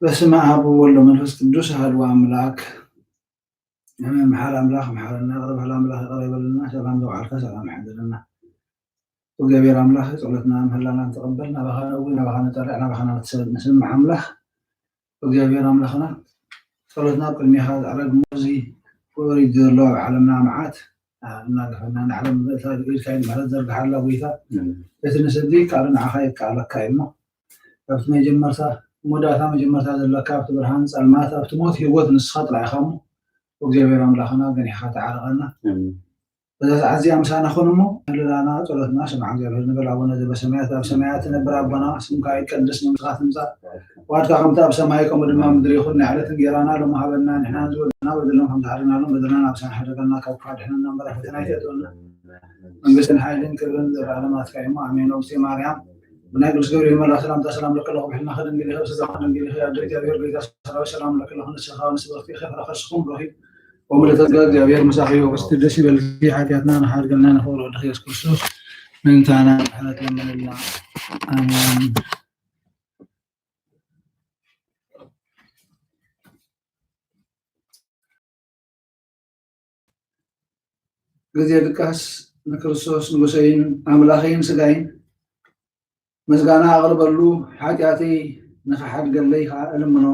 በስመ አብ ወወልድ ወመንፈስ ቅዱስ አሐዱ አምላክ መሐል አምላክ መሐለና ቅርብ አምላክ ቀረበልና ሰላም ዘውዓልካ ሰላም ያድልና ወገቤር አምላክ ጸሎትና ምህላና ተቀበልና ባኻነ ጠሪዕና ባኻነ ንስምዕ አምላክ ወገቤር አምላክና ጸሎትና ቅድሚኻ ዝዓረግ ሙዚ ወሪድ ዘሎ ኣብ ዓለምና መዓት እናገፈና ንዓለም ኢልካይ ማለት ዘርግሓላ ጎይታ እቲ ንስዲ ቃል ንዓኻ ይከኣለካ እሞ ኣብቲ መጀመርታ ሙዳታ መጀመርታ ዘለካ ኣብቲ ብርሃን ጸልማት ኣብቲ ሞት ህይወት ንስኻ ጥራይኻ እሞ ወገቤር አምላክና ገኒሕኻ ተዓርቐና በዛ ሰዓት እዚኣ ምሳና ኹን እሞ ህልላና ጸሎትና ስምዕ እግዚአብሔር ንበል ኣቡነ ዘበሰማያት ኣብ ሰማያት ትነብር ኣቦና ስምካ ይቀደስ መንግሥትካ ትምጻእ ዋድካ ከምቲ ኣብ ሰማይ ከምኡ ድማ ምድሪ ይኹን ናይ ዕለት እንጀራና ሎሚ ሃበና ንሕና ዝበልና በደልና ከም ዝሓደናሎም በደልና ናብ ሰና ሓደገና ካብ ክፋ ድሕነና እምበራ ፈተና ይተእትወና መንግስትን ሓይልን ክብርን ዘለዓለማትካ እሞ ኣሜን። ወቅቲ ማርያም ብናይ ቅዱስ ገብርኤል መልአክ ሰላምታ ሰላም ለከ ኣለኹ ብሕልና ከድንግል ይኸ ስጋ ከድንግል ይኸ ኣደ እግዚአብሔር ጎይታ ሰራዊት ሰላም ለከ ኣለኹ ንስኻ ንስበኽቲ ይኸ ፈረኸስኹም ረኺብ ወምልዕተ ጸጋ እግዚአብሔር መሳኺ ወቅስቲ ደስ ይበልኪ ሓጢአትና ንሓድገልና ንኽብር ወድኺ ኢየሱስ ክርስቶስ ምንታና ምሕረት ለምንልና ኣሜን። ጊዜ ድቃስ ንክርስቶስ ንጉሰይን ኣምላኸይን ስጋይን ምስጋና ኣቕርበሉ ሓጢአተይ ንኽሓድገለይ ከዓ እልምኖ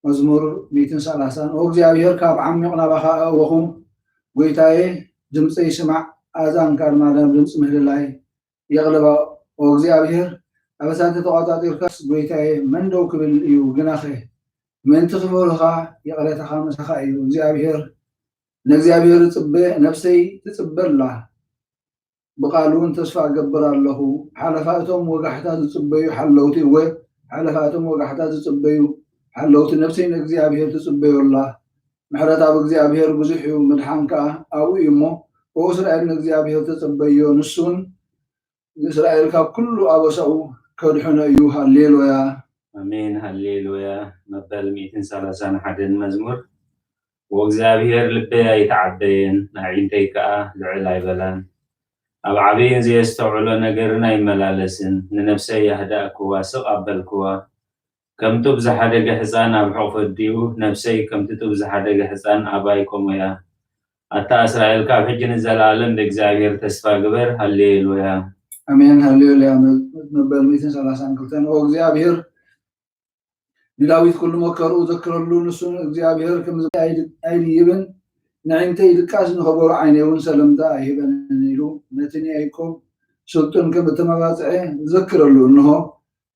መዝሙር 130 ወእግዚአብሔር ካብ ዓሚቕ ናባኻ ኣእወኹ ጎይታዬ ድምፀይ ስማዕ ኣዛንካ ድማ ድምፂ ምህልላይ የቕልባ ወእግዚአብሔር ኣበሳተ ተቋጻጢርካስ ጎይታዬ መን ደው ክብል እዩ ግናኸ ምንቲ ክብርኻ የቕለተኻ ምሳኻ እዩ እግዚአብሔር ንእግዚአብሔር ጽበ ነፍሰይ ትጽበላ ብቃሉን ተስፋ ገብር ኣለኹ ሓለፋእቶም ወጋሕታት ዝጽበዩ ሓለውቲ እወ ሓለፋእቶም ወጋሕታት ዝጽበዩ ሓለውቲ ነፍሰይ ንእግዚአብሔር ትጽበዩላ ምሕረት ኣብ እግዚአብሔር ብዙሕ እዩ ምድሓን ከዓ ኣብኡ እዩ እሞ ወእስራኤል ንእግዚአብሔር ተጸበዮ ንሱን እስራኤል ካብ ኩሉ ኣበሳኡ ከድሕነ እዩ ሃሌሉያ አሜን ሃሌሉያ። መበል 131 መዝሙር ወእግዚአብሔር ልበይ ኣይተዓበየን ናዒንተይ ከዓ ልዕል ኣይበላን ኣብ ዓበይን ዘየስተውዕሎ ነገርን ኣይመላለስን ንነፍሰይ ያህዳእክዋ ስቕ ኣበልክዋ ከምቲ ብዝሓደገ ሕፃን ኣብ ሕቑፍ ኣዲኡ ነፍሰይ ከምቲ ብዝሓደገ ሕፃን ኣባይ ቆሞያ ኣታ እስራኤል ካብ ሕጂ ንዘለዓለም ብእግዚአብሔር ተስፋ ግበር ሃሌሉያ አሜን ሃሌሉያ። መበል 132 ወእግዚአብሔር ንዳዊት ኩሉ መከርኡ ዘክረሉ ንሱን እግዚአብሔር ከም ኣይድይብን ንዕንተይ ድቃስ ንኸበሩ ዓይነይ እውን ሰለምታ ኣይህበንን ኢሉ ነቲ ያዕቆብ ስልጡን ከም እተመባፅዐ ዘክረሉ እንሆ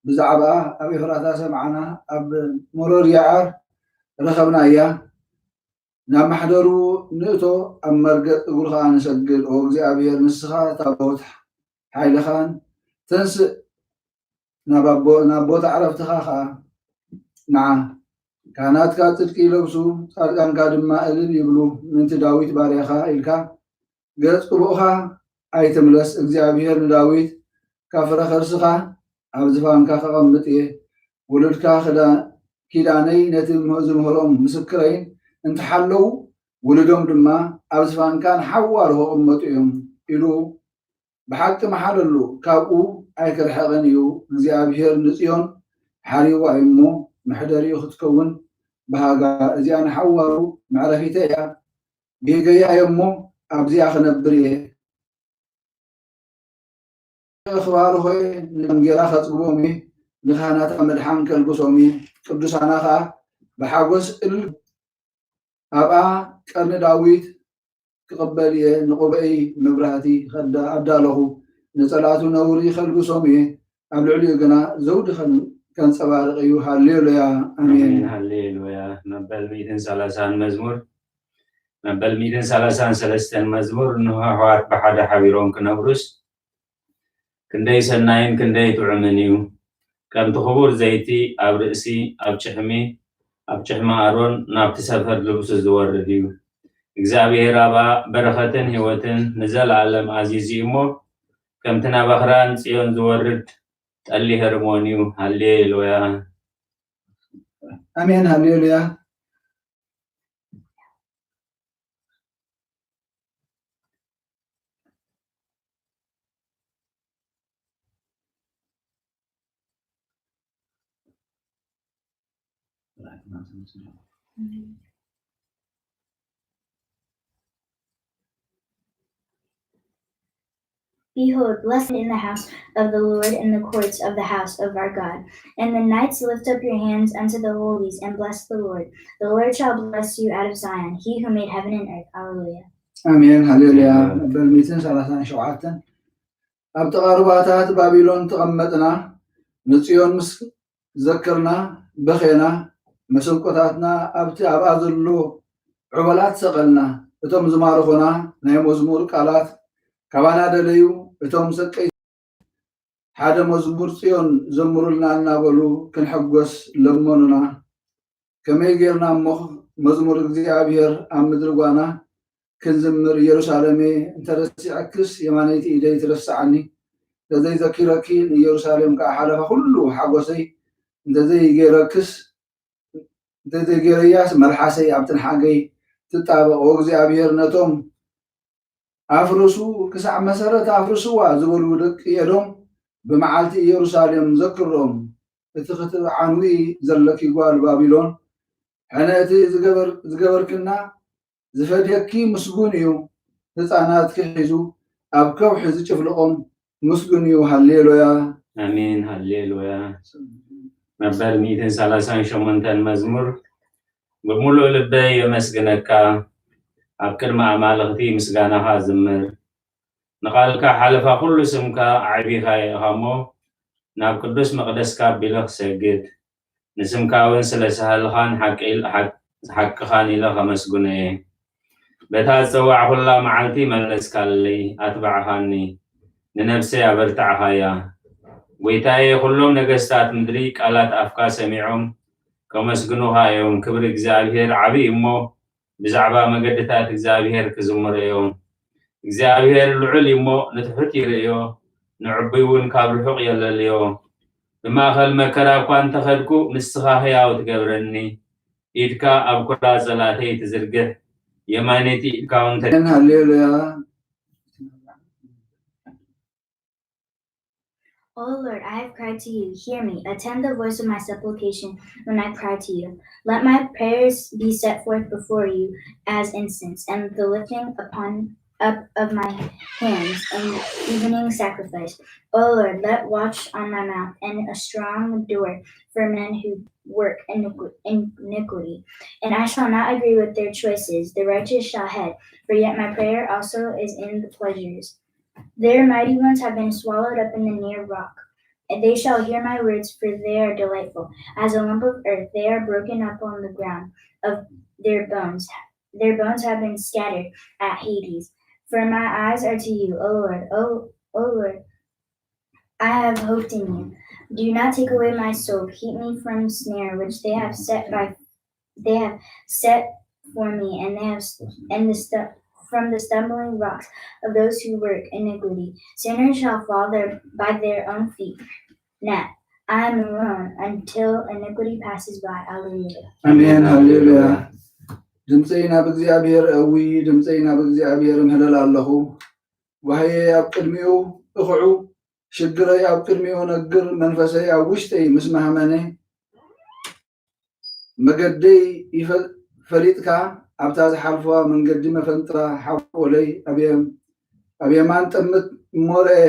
ብዛዕባ ኣብ ኤፍራታ ሰምዓና ኣብ ሞሮር ያዓር ረኸብና እያ ናብ ማሕደሩ ንእቶ ኣብ መርገፅ እግሩኻ ንሰግድ ወእግዚአብሔር ንስኻ ታቦት ሓይልኻን ተንስእ ናብ ቦታ ዕረፍትኻ ከዓ ንዓ ካህናትካ ጽድቂ ይለብሱ ጻድቃንካ ድማ እልል ይብሉ ምንቲ ዳዊት ባርያኻ ኢልካ ገጽ ቅቡእኻ ኣይትምለስ እግዚአብሔር ንዳዊት ካብ ፍረ ከርስኻ ኣብ ዝፋንካ ከቐምጥ እየ ውሉድካ ኪዳነይ ነቲ ዝምህሮም ምስክረይን እንትሓለው ውሉዶም ድማ ኣብ ዝፋንካ ንሓዋር ከቐመጡ እዮም ኢሉ ብሓቂ መሓለሉ ካብኡ ኣይክርሐቕን እዩ እግዚአብሔር ንጽዮን ሓሪዋ እሞ መሕደሪኡ ክትከውን ባህጋ እዚኣ ንሓዋሩ መዕረፊተ እያ ጌገያ እሞ ኣብዚኣ ክነብር እየ እኽባር ሆይ ንጌራ ከጽግቦም ንኻህናታ መድሓን ከልግሶም ቅዱሳና ከዓ ብሓጎስ እልል ኣብኣ ቀርኒ ዳዊት ክቕበል እየ ንቑበይ መብራህቲ ኣዳለኹ ንጸላቱ ነውሪ ከልግሶም እየ ኣብ ልዕሊኡ ግና ዘውዲ ከንጸባርቕ እዩ ሃሌሉያ አሜን ሃሌሉያ። መበል 130 መዝሙር መበል 133 መዝሙር ንህወሓት ብሓደ ሓቢሮም ክነብሩስ ክንደይ ሰናይን ክንደይ ጥዑምን እዩ ከምቲ ክቡር ዘይቲ ኣብ ርእሲ ኣብ ጭሕሚ ኣሮን ናብቲ ሰፈር ልብሱ ዝወርድ እዩ እግዚአብሔር ኣባ በረኸትን ህይወትን ንዘለዓለም ኣዚዙ እሞ ከምቲ ናብ ኣኽራን ጽዮን ዝወርድ ጠሊ ሄርሞን እዩ ሃሌሉያ امين هللويا. Behold, blessed in the house of the Lord and the courts of the house of our God. And the nights lift up your hands unto the holies and bless the Lord. The Lord shall bless you out of Zion, he who made heaven and earth. Hallelujah. امين هللويا. بالميتين سلاسان شوعاتن اب تقارباتات بابلون تقمطنا نصيون مس ذكرنا بخينا مسنقطاتنا ابتي ابازلو عبلات سقلنا اتم زمارخونا ناي مزمور قالات كبانا دليو اتم سقي حدا مزمور صيون زمرلنا نابلو كنحغس لمننا كمي غيرنا مزمور እግዚአብሔር امدرغانا كنزمر يروشالمي انترسي عكس يمانيتي إيدي ترسعني زي ذكركي يروشالم كحالها كله حقوسي زي غيركس زي غيرياس ملحسي عبتن حاجي تتابع وእግዚአብሔር ነቶም አፍርሱ ክሳዕ መሰረት አፍርሱዋ ዝበሉ ደቂ የዶም በመዓልቲ ኢየሩሳሌም ዘክሮም እቲ ክትዓንዊ ዘለኪ ጓል ባቢሎን ሕነቲ ዝገበርክና ዝፈድየኪ ምስጉን እዩ ህፃናት ክሒዙ ኣብ ከውሒ ዝጭፍልቆም ምስጉን እዩ ሃሌሉያ አሜን ሃሌሉያ መበል 138 መዝሙር በሙሉእ ልበይ የመስግነካ ኣብ ቅድሚ ኣማልኽቲ ምስጋናኻ ዝምር ንቓልካ ሓለፋ ኩሉ ስምካ ዓቢኻ ኢኻ እሞ ናብ ቅዱስ መቕደስካ ኣቢለ ክሰግድ ንስምካ እውን ስለ ሰሃልኻን ሓቅኻን ኢለ ከመስጉነ እየ በታ ዝፀዋዕ ኩላ መዓልቲ መለስካለይ ኣትባዕኻኒ ንነፍሰይ ኣበርታዕኻያ ጎይታዬ ኩሎም ነገስታት ምድሪ ቃላት ኣፍካ ሰሚዖም ከመስግኑኻ እዮም ክብሪ እግዚኣብሔር ዓብይ እሞ ብዛዕባ መገድታት እግዚኣብሔር ክዝምሩ እዮም እግዚኣብሔር ልዑል እሞ ንትሑት ይርእዮ ንዕቡይ እውን ካብ ርሑቕ የለልዮ ብማእኸል መከራ እኳ እንተኸድኩ ንስኻ ህያው ትገብረኒ ኢድካ ኣብ ኩላ ፀላተይ ትዝርግሕ የማነቲ ኢድካ እውን ሃሌሉያ O Lord, I have cried to you. Hear me. Attend the voice of my supplication when I cry to you. Let my prayers be set forth before you as incense, and the lifting up of my hands and evening sacrifice. O Lord, let watch on my mouth and a strong door for men who work iniquity. And I shall not agree with their choices. The righteous shall head, for yet my prayer also is in the pleasures. Their mighty ones have been swallowed up in the near rock. And they shall hear my words, for they are delightful. As a lump of earth, they are broken up on the ground of their bones. Their bones have been scattered at Hades. For my eyes are to you, O Lord. O Lord, I have hoped in you. Do not take away my soul. Keep me from snare which they have set for me, from the stumbling rocks of those who work iniquity. Sinners shall fall there by their own feet. Now, I am alone until iniquity passes by. Hallelujah. አሜን ሃሌሉያ ድምፀይና ብእግዚአብሔር እዊ ድምፀይና ብእግዚአብሔር ምህለል ኣለኹ ዋህየ ኣብ ቅድሚኡ እኽዑ ሽግረይ ኣብ ቅድሚኡ ነግር መንፈሰይ ኣብ ውሽጠይ ምስ መሃመነ መገደይ ፈሊጥካ ኣብታ ዝሓልፍዋ መንገዲ መፈንጥራ ሓቆለይ ኣብ የማን ጥምት ሞርአ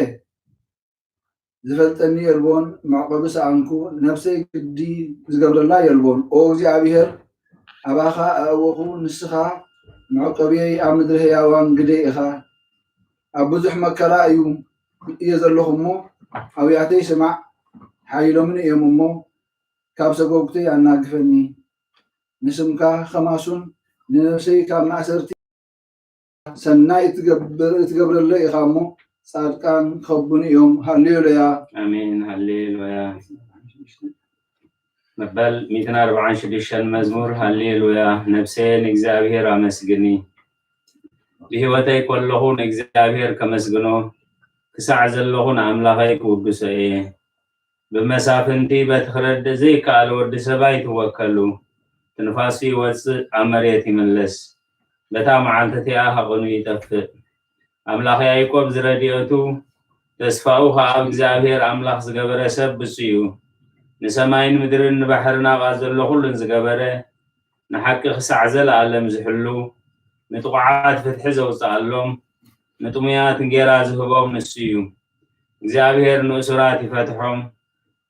ዝፈልጠኒ የልቦን መዕቆቢ ሰኣንኩ ነፍሰይ ግዲ ዝገብረላ የልቦን ኦ እግዚኣብሔር ኣባኻ ኣወኹ ንስኻ መዕቆብየይ ኣብ ምድሪ ህያዋን ግደይ ኢኻ ኣብ ብዙሕ መከራ እየ ዘለኹ እሞ ኣብያተይ ስማዕ ሓይሎምን እዮም እሞ ካብ ሰጎግተይ ኣናግፈኒ ንስምካ ከማሱን ንነፍሰይ ካብ ማእሰርቲ ሰናይ እትገብረለይ ኢኻ እሞ ጻድቃን ከቡን እዮም ሃሌሉያ አሜን ሃሌሉያ መበል 146 መዝሙር ሃሌሉያ ነፍሴን እግዚአብሔር አመስግኒ ብህይወተይ ኮለኹ ንእግዚአብሔር ከመስግኖ ክሳዕ ዘለኹ ንኣምላኸይ ክውድሶ እየ بمسافنتي بتخرد زي كال ورد سباي توكلو تنفاسي وص عمريتي ملس بتا معانتتي هقنو يتفق أملاخ يعقوب زرديوتو تسفاوها أبزابير أملاخ زقبره سبسيو نسماين مدرن بحرنا غازلو كلن زقبره نحقق سعزل عالم زحلو نتقعات فتح زوصالهم نتميات نجيرا زهبهم نسيو እግዚአብሔር ንእሱራት ይፈትሖም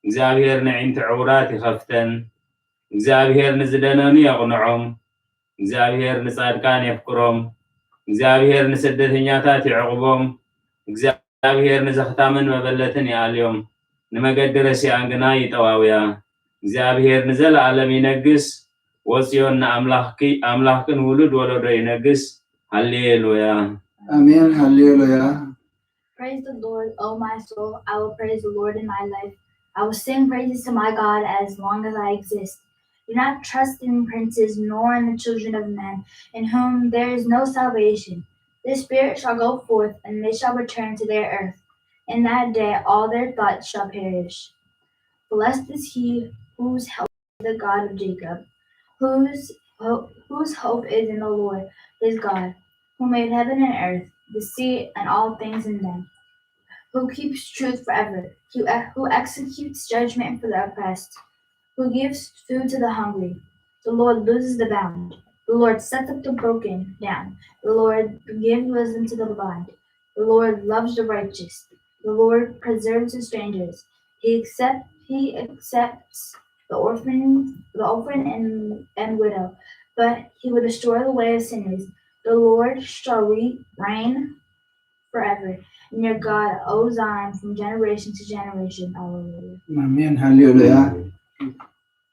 እግዚአብሔር ንዒንቲ ዕውራት ይኸፍተን እግዚአብሔር ንዝደነኑ የቕንዖም እግዚአብሔር ንጻድቃን የፍቅሮም እግዚአብሔር ንስደተኛታት ይዕቅቦም እግዚአብሔር ንዘኽታምን መበለትን ይኣልዮም ንመገዲ ረሲኣን ግና ይጠዋውያ እግዚአብሔር ንዘለዓለም ይነግስ ወጽዮን ንኣምላኽን ውሉድ ወለዶ ይነግስ ሃሌሉያ አሜን ሃሌሉያ Praise the Lord, O my soul. I will praise the Lord in my life. I will sing praises to my God as long as I exist. Do not trust in princes nor in the children of men, in whom there is no salvation. Their spirit shall go forth, and they shall return to their earth. In that day all their thoughts shall perish. Blessed is he whose help is the God of Jacob, whose hope is in the Lord his God, who made heaven and earth, the sea and all things in them, who keeps truth forever, who executes judgment for the oppressed, who gives food to the hungry. The Lord looses the bound. The Lord sets up the broken down. The Lord gives wisdom to the blind. The Lord loves the righteous. The Lord preserves the strangers. He accepts the orphan and widow, but he will destroy the way of sinners. The Lord shall reign forever, and your God, O Zion, from generation to generation. Hallelujah. Amen. Hallelujah.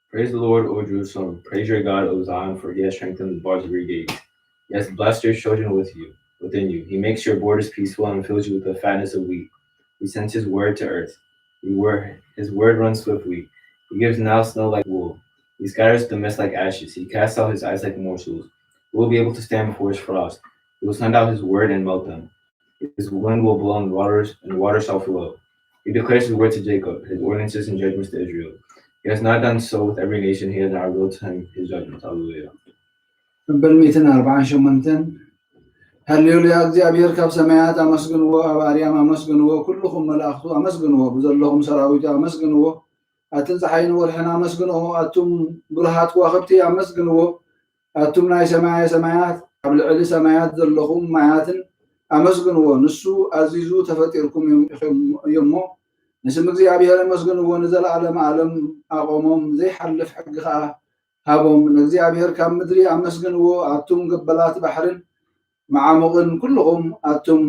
Praise the Lord, O Jerusalem. Praise your God, O Zion, for he has strengthened the bars of your gates. He has blessed your children within you. He makes your borders peaceful and fills you with the fatness of wheat. He sends his word to earth. His word runs swiftly. He gives now snow like wool. He scatters the mist like ashes. He casts out his eyes like morsels. Who will be able to stand before his frost? He will send out his word and melt them. His wind will blow on waters, and water shall flow. He declares his word to Jacob, his ordinances and judgments to Israel. He has not done so with every nation. He has not revealed to him his judgments. Hallelujah. በልሜትን 48 ሃሌሉያ እግዚአብሔር ካብ ሰማያት አመስግንዎ ኣብ ኣርያም አመስግንዎ ኩልኩም መላእክቱ አመስግንዎ ብዘለኹም ሰራዊት አመስግንዎ ኣትን ፀሓይን ወርሕን አመስግንዎ ኣቱም ብርሃት ከዋኽብቲ አመስግንዎ ኣቱም ናይ ሰማያት ኣብ ልዕሊ ሰማያት ዘለኹም ማያትን አመስግንዎ ንሱ ኣዚዙ ተፈጢርኩም እሞ ንስም እግዚአብሔር አመስግንዎ ንዘለዓለም ዓለም ኣቆሞም ዘይሓልፍ ሕጊ ከዓ ሃቦም ንእግዚአብሔር ካብ ምድሪ አመስግንዎ ኣቱም ገበላት ባሕርን معامقن كلهم أتم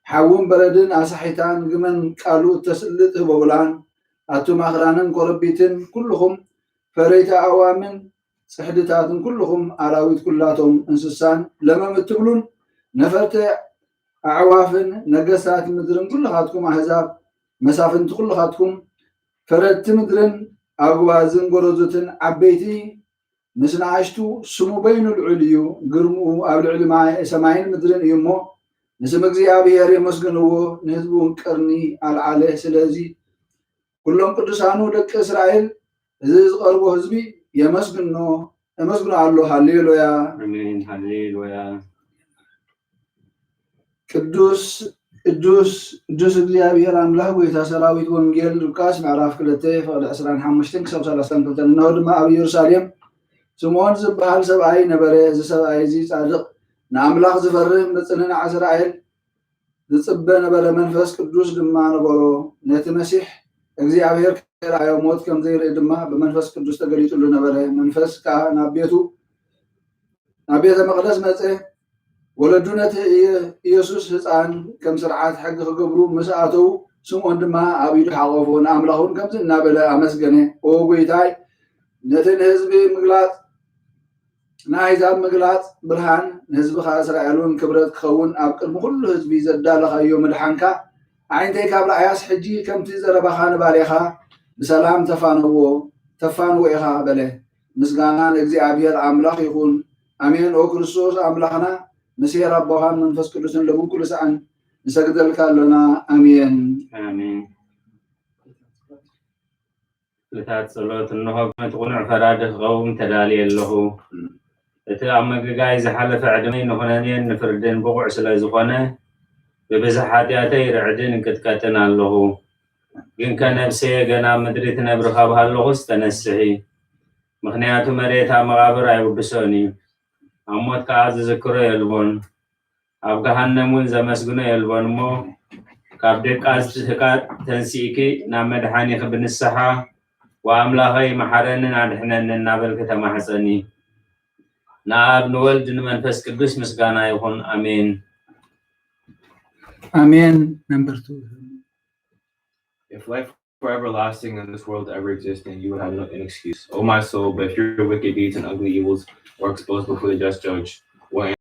حاوم بردن أصحيتان جمن قالوا تسلط بولان أتم أخرانن قربيتن كلهم فريت أوامن صحدتاتن كلهم أراويت كلاتهم إنسان لما متبلون نفرت أعوافن نجسات مدرن كلهاتكم أحزاب مسافن كلهاتكم فرت مدرن أغوازن قرزتن عبيتي مسنا عشتو سمو بين العليو قرمو أو العلماء سماعين مدرن يمو نسم እግዚአብሔር يمسكنو نهزبون قرني على سلازي كلهم قدسانو دك اسرائيل زز قربو حزبي يمسكنو الله هاليلويا امين هاليلويا ቅዱስ እግዚአብሔር አምላክ ወይታ ሰራዊት ወንጌል ሉቃስ ምዕራፍ 2 ፍቅድ 25 ክሳብ 32 ነው ድማ ኣብ ኢየሩሳሌም ስምዖን ዝበሃል ሰብኣይ ነበረ እዚ ሰብኣይ እዚ ጻድቕ ንኣምላኽ ዝፈርህ ንጽንዕ እስራኤል ዝጽበ ነበረ መንፈስ ቅዱስ ድማ ነበሮ ነቲ መሲሕ እግዚአብሔር ከራዮ ሞት ከም ዘይርኢ ድማ በመንፈስ ቅዱስ ተገሊጡሉ ነበረ መንፈስ ከዓ ናብ ቤተ መቅደስ መጽ ወለዱ ነቲ ኢየሱስ ህፃን ከም ስርዓት ሕጊ ክገብሩ መስኣተው ስምዖን ድማ ኣብ ኢዱ ሓቆፎ ንኣምላኹን ከምዚ እናበለ ኣመስገነ ኦ ጎይታይ ነቲ ንህዝቢ ምግላፅ ናይዛብ ምግላፅ ብርሃን ንህዝብኻ እስራኤልን ክብረት ክኸውን ኣብ ቅድሚ ኩሉ ህዝቢ ዘዳለኻዮ ምድሓንካ ዓይንተይ ካብ ላዕያስ ሕጂ ከምቲ ዘረባኻ ንባልኻ ብሰላም ተፋንዎ ኢኻ በለ ምስጋና ንእግዚአብሔር ኣምላኽ ይኹን ኣሜን ኦ ክርስቶስ ኣምላኽና مسير أبوها من فسق لسن لبو كل سعن نسجد لك لنا آمين آمين ክፍልታት ጸሎት እንሆ መትቁንዕ ፈራድ ክኸውን ተዳልየ ኣለኹ እቲ ኣብ መገጋይ ዝሓለፈ ዕድመይ ንኹነኔን ንፍርድን ብቑዕ ስለ ዝኾነ ብብዝሕ ሓጢኣተይ ርዕድን እንቅጥቀጥን ኣለኹ ግን ከነብሰየ ገና ምድሪ ትነብር ካብ ሃለኹስ ተነስሒ ምክንያቱ መሬት ኣብ መቓብር ኣይውድሶን እዩ ኣብ ሞት ከዓ ዝዝክሮ የልቦን ኣብ ገሃነም እውን ዘመስግኖ የልቦን እሞ ካብ ደቃዝትካ ተንሲእኪ ናብ መድሓኒኺ ብንስሓ ወኣምላኸይ መሓረንን ኣድሕነንን እናበልክ ተማሕፀኒ ንኣብ ንወልድ ንመንፈስ ቅዱስ ምስጋና ይኹን ኣሜን አሜን ነምበር 2 If life were everlasting and this world ever existed, you would have no excuse. O my soul, but if your wicked deeds and ugly evils were exposed before the just judge, what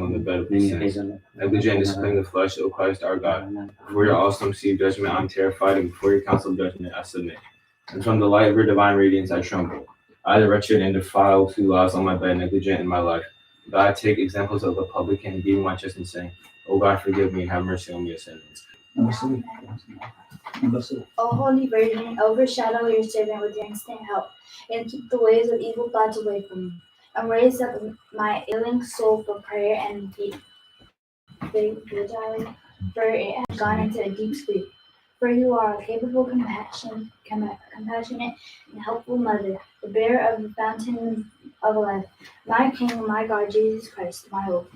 on the bed of sins? Negligent and displaying the flesh, O Christ our God. Before your awesome sea of judgment, I am terrified, and before your council of judgment, I submit. And from the light of your divine radiance, I tremble. I, the wretched and defiled, who lies on my bed, negligent in my life. But I take examples of the publican, beating my chest and saying, O God, forgive me and have mercy on me, a sinner. O Holy Virgin, overshadow your servant with your instant help, and keep the ways of evil thoughts away from me, and raise up my ailing soul for prayer and vigil, for it has gone into a deep sleep. For you are a capable, compassionate, and helpful mother, the bearer of the fountain of life, my King, my God, Jesus Christ, my hope.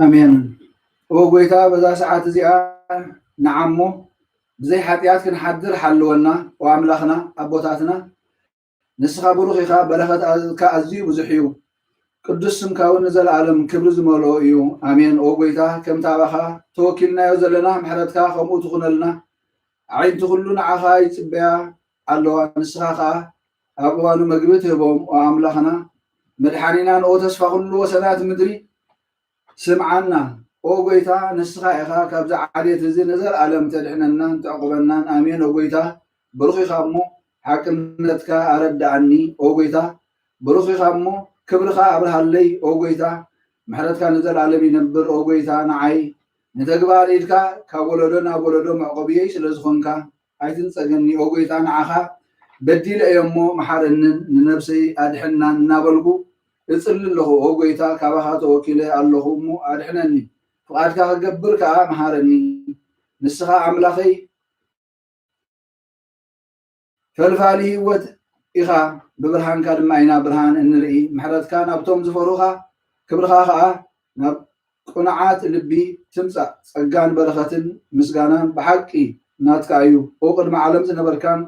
አሜን ኦ ጎይታ በዛ ሰዓት እዚኣ ንዓሞ ብዘይ ሓጢኣት ክንሓድር ሓልወና ወኣምላኽና ኣቦታትና ንስኻ ብሩኽ ኢኻ በረኸትካ ኣዝዩ ብዙሕ እዩ ቅዱስ ስምካ እውን ንዘለኣለም ክብሪ ዝመልኦ እዩ ኣሜን ኦ ጎይታ ከም ታባኻ ተወኪልናዮ ዘለና ምሕረትካ ከምኡ ትኹነልና ዓይንቲ ኩሉ ንዓኻ ይፅበያ ኣለዋ ንስኻ ከዓ ኣብ እዋኑ መግቢ ትህቦም ወኣምላኽና መድሓኒና ንኦ ተስፋ ኩሉ ወሰናት ምድሪ ስምዓና ኦ ጎይታ ንስኻ ኢኻ ካብዚ ዓልየት እዚ ንዘለኣለም ተድሕነናን ተዕቁበናን ኣሜን ኦ ጎይታ ብሩኽ ኢኻ እሞ ሓቅነትካ ኣረዳእኒ ኦ ጎይታ ብሩኽ ኢኻ እሞ ክብርኻ ኣብርሃለይ ኦ ጎይታ ምሕረትካ ንዘለኣለም ይነብር ኦ ጎይታ ንዓይ ንተግባር ኢድካ ካብ ወለዶ ናብ ወለዶ መዕቆብየይ ስለ ዝኾንካ ኣይትንፀገኒ ኦ ጎይታ ንዓኻ በዲለ እዮ እሞ መሓረንን ንነብሰይ ኣድሕናን እናበልኩ እፅሊ ኣለኹ ኦ ጎይታ ካባኻ ተወኪለ ኣለኹ እሞ ኣድሕነኒ ፍቓድካ ክገብር ከዓ መሃረኒ ንስኻ ኣምላኸይ ፈልፋሊ ህይወት ኢኻ ብብርሃንካ ድማ ኢና ብርሃን እንርኢ ምሕረትካ ናብቶም ዝፈሩኻ ክብርኻ ከዓ ናብ ቁንዓት ልቢ ትምፃእ ፀጋን በረኸትን ምስጋናን ብሓቂ ናትካ እዩ ኦ ቅድሚ ዓለም ዝነበርካን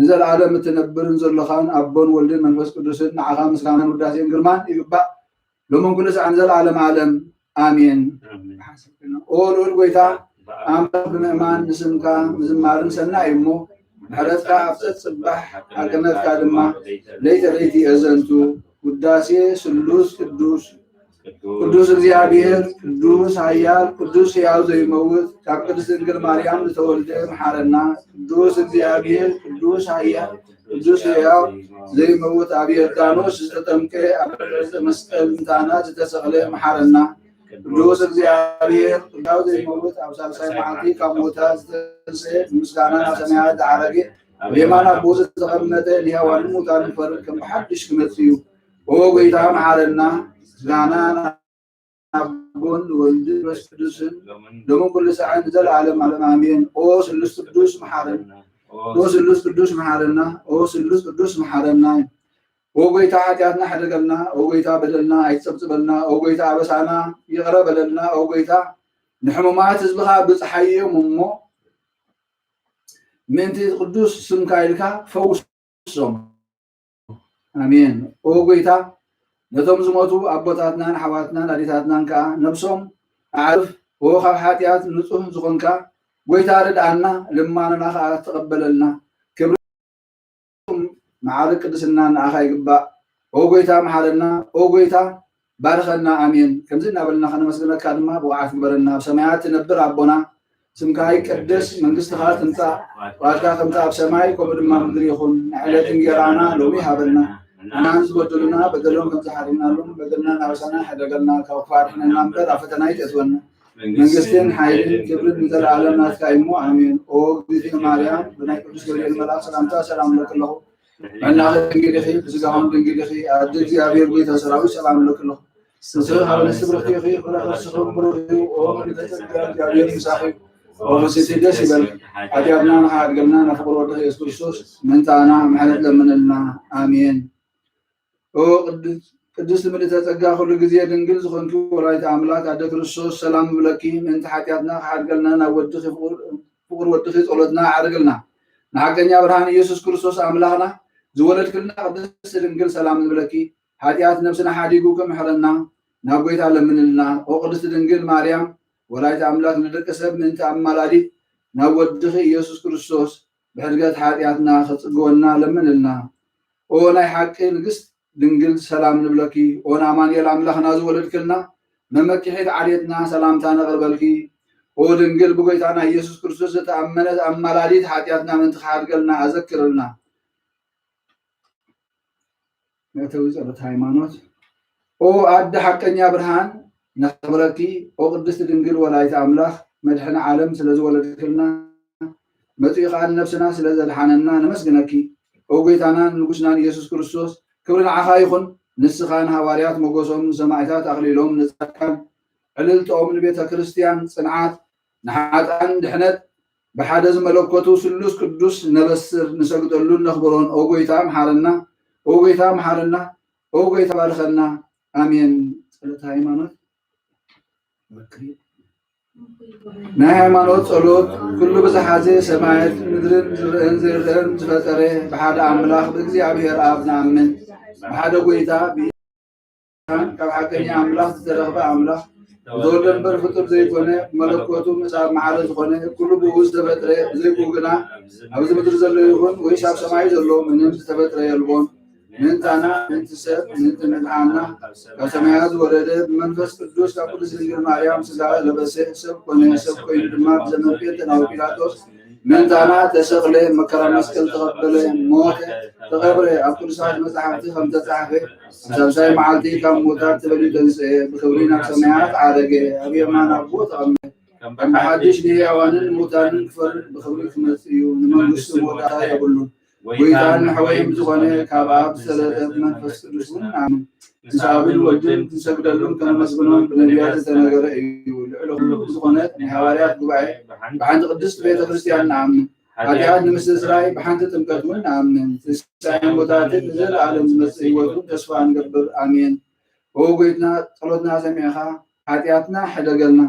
ንዘለኣለም እትነብርን ዘለኻን ኣቦን ወልድን መንፈስ ቅዱስን ንዓኻ ምስጋናን ውዳሴን ግርማን ይግባእ ሎምን ኩሉ ሰዓን ዘለኣለም ዓለም ኣሜን ኦ ልዑል ጎይታ ኣምላኽ ብምእማን ንስምካ ምዝማርን ሰናይ እሞ ምሕረትካ ኣብፀት ፅባሕ ሓቅነትካ ድማ ለይተ ለይቲ እዘንቱ ውዳሴ ስሉስ ቅዱስ ቅዱስ እግዚአብሔር ቅዱስ ኃያል ቅዱስ ሕያው ዘይመውት ካብ ቅድስት ድንግል ማርያም ዝተወልደ መሓረና ቅዱስ እግዚአብሔር ቅዱስ ኃያል ቅዱስ ሕያው ዘይመውት ኣብ ዮርዳኖስ ዝተጠምቀ ኣብ ዕፀ መስቀል ምታና ዝተሰቕለ መሓረና ቅዱስ እግዚአብሔር ሕያው ዘይመውት ኣብ ሳልሳይ መዓልቲ ካብ ሞታት ዝተንስአ ምስጋና ናብ ሰማያት ዝዓረገ ኣብ የማን ኣቦ ዝተቐመጠ ንሕያዋንን ሙታንን ክፈርድ ከም ብሓድሽ ክመጽእ እዩ ኦ ጎይታ መሓረና ምስጋና ናቦን ወልድ መንፈስ ቅዱስን ሎምን ኩሉ ሰዓት ዘለዓለም ዓለም ኣሜን ኦ ስሉስ ቅዱስ መሓረና ኦ ስሉስ ቅዱስ መሓረና ኦ ስሉስ ቅዱስ መሓረና ኦ ጎይታ ኃጢአትና ሕደገልና ኦ ጎይታ በደልና ኣይትፀብፅበልና ኦ ጎይታ ኣበሳና ይቕረ በለልና ኦ ጎይታ ንሕሙማት ህዝብኻ ብፀሓዮም እሞ ምእንቲ ቅዱስ ስምካ ኢልካ ፈውሶም ኣሜን ኦ ጎይታ ነቶም ዝሞቱ ኣቦታትናን ኣሕዋትናን ኣዴታትናን ከዓ ነብሶም ኣዕርፍ ኦ ካብ ሓጢአት ንፁህ ዝኾንካ ጎይታ ርድኣና ልማንና ከዓ ተቐበለልና ክብሪ ማዕርግ ቅድስና ንኣኻ ይግባእ ኦ ጎይታ መሓረና ኦ ጎይታ ባርኸና ኣሜን ከምዚ እናበልና ከነመስግነካ ድማ ብቕዓት ግበረና ኣብ ሰማያት ትነብር ኣቦና ስምካ ይቀደስ መንግስትኻ ትምፃእ ፍቃድካ ከምቲ ኣብ ሰማይ ከምኡ ድማ ምድሪ ይኹን ንዕለት እንጀራና ሎሚ ሃበና ኣናን ዝበደሉና በደሎም ከም ዝሓርምናሎም በደልና ናበሳና ሕደገልና ካብ ክፋ ኣድሕነና እምበር ኣብ ፈተና ይተእትወና መንግስትን ኃይልን ክብርን ለዘላለም ናትካ እሞ አሜን። ኦ እግዝእትየ ማርያም ብናይ ቅዱስ ገብርኤል መልአክ ሰላምታ ሰላም ለክለኹ መናኸ ድንግል ኢኺ ብስጋኹም ድንግል ኢኺ አዲ እግዚአብሔር ጌታ ሰራዊት ሰላም ለክለኹ ንስኽ ካብ ንስቲ ብርኪ ኢኺ ኩላተስኹም ብሩኽ እዩ። ኦ ምልዕተ እግዚአብሔር ምሳኺ ኦ መሲቲ ደስ ይበል ኃጢአትና ንሓድገልና ናፍቅር ወድኺ ኢየሱስ ክርስቶስ ምንታና ምሕረት ለምንልና አሜን። ኦ ቅድስት ምልዕተ ጸጋ ኩሉ ግዜ ድንግል ዝኾንኪ ወላዲተ አምላክ አደ ክርስቶስ ሰላም ብለኪ ምንቲ ኃጢአትና ሓድገልና ናብ ወድኺ ፍቁር ወድኺ ጸሎትና ዓርግልና ንሓቀኛ ብርሃን ኢየሱስ ክርስቶስ አምላኽና ዝወለድክልና ቅድስት ድንግል ሰላም ንብለኪ ኃጢአት ነፍስና ሓዲጉ ከምሕረና ናብ ጎይታ ለምንልና። ኦ ቅድስት ድንግል ማርያም ወላዲተ አምላክ ንደቂ ሰብ ምንቲ አማላዲት ናብ ወድኺ ኢየሱስ ክርስቶስ ብሕድገት ኃጢአትና ከጽግወና ለምንልና። ኦ ናይ ሓቂ ንግስት ድንግል ሰላም ንብለኪ ኦ ንአማኑኤል አምላኽና ዝወለድክልና መመኪሒት ዓሌትና ሰላምታ ነቕርበልኪ። ኦ ድንግል ብጎይታና ኢየሱስ ክርስቶስ ዝተኣመነት አማላዲት ኃጢአትና ምንቲ ሓድገልና አዘክርልና። መእተዊ ጸሎት ሃይማኖት። ኦ አዲ ሓቀኛ ብርሃን ነኽብረኪ ኦ ቅድስት ድንግል ወላዲተ አምላኽ መድሕኒ ዓለም ስለዝወለድክልና መጺኡ ከዓ ነፍስና ስለዘድሓነና ነመስግነኪ። ኦ ጎይታና ንጉስናን ኢየሱስ ክርስቶስ ክብሪ ንዓኻ ይኹን። ንስኻ ንሃዋርያት ሞገሶም ንሰማዕታት አኽሊሎም ንጻድቃን ዕልልቶኦም ንቤተ ክርስቲያን ጽንዓት ንሓጣን ድሕነት ብሓደ ዝመለኮቱ ስሉስ ቅዱስ ነበስር ንሰግደሉን ነኽብሮን። ኦ ጎይታ መሓረና ኦ ጎይታ መሓረና ኦ ጎይታ ባርኸና አሜን። ጸሎተ ሃይማኖት። ናይ ሃይማኖት ጸሎት ኩሉ ብዝሓዘ ሰማያት ምድርን ዝርአን ዘይርአን ዝፈጠረ ብሓደ አምላኽ ብእግዚአብሔር አብ ንኣምን ብሓደ ጎይታ ካብ ሓቀኛ አምላኽ ዝተረኸበ አምላኽ ዝተወልደ እምበር ፍጡር ዘይኮነ መለኮቱ ምሳብ መዓረ ዝኾነ ኩሉ ብኡ ዝተፈጥረ ዘይጉግና ኣብዚ ምድሪ ዘሎ ይኹን ወይስ ኣብ ሰማይ ዘሎ ምንም ዝተፈጥረ የልቦን ምንታና ምንቲ ሰብ ምንቲ ምድሓና ካብ ሰማያት ዝወረደ ብመንፈስ ቅዱስ ካብ ቅድስት ድንግል ማርያም ስጋ ለበሰ ሰብ ኮነ ሰብ ኮይኑ ድማ ብዘመን ጴንጤናዊ ጲላጦስ ምንታና ተሰቕለ መከራ መስቀል ተቐበለ ሞተ ተቐብረ ኣብ ቅዱሳት መፅሓፍቲ ከም ተፃሕፈ ሳልሳይ መዓልቲ ካብ ሞታት ተበሊኡ ተንስአ ብክብሪ ናብ ሰማያት ዓረገ ኣብ የማን ኣቦ ተቐመጠ ከም ብሓድሽ ንህያዋንን ሙታንን ክፈርድ ብክብሪ ክመጽእ እዩ ንመንግስቱ መውጣእታ የብሉን ጎይታን ሕወይም ዝኾነ ካብ ኣብ ዝተረኸ መንፈስ ቅዱስ እውን ኣምን ንሳብን ወልድን ክንሰግደሉን ከነመስግኖም ብነቢያት ዝተነገረ እዩ። ልዕሊ ኩሉ ዝኾነት ናይ ሃዋርያት ጉባኤ ብሓንቲ ቅድስት ቤተ ክርስቲያን ንኣምን ኃጢአት ንምስትስራይ ብሓንቲ ጥምቀት እውን ንኣምን ትንሣኤን ሞታትን ንዘለኣለም ዝመጽእ ህይወቱን ተስፋ ንገብር አሜን። ኦ ጎይትና ጸሎትና ሰሚዕኻ ኃጢአትና ሕደገልና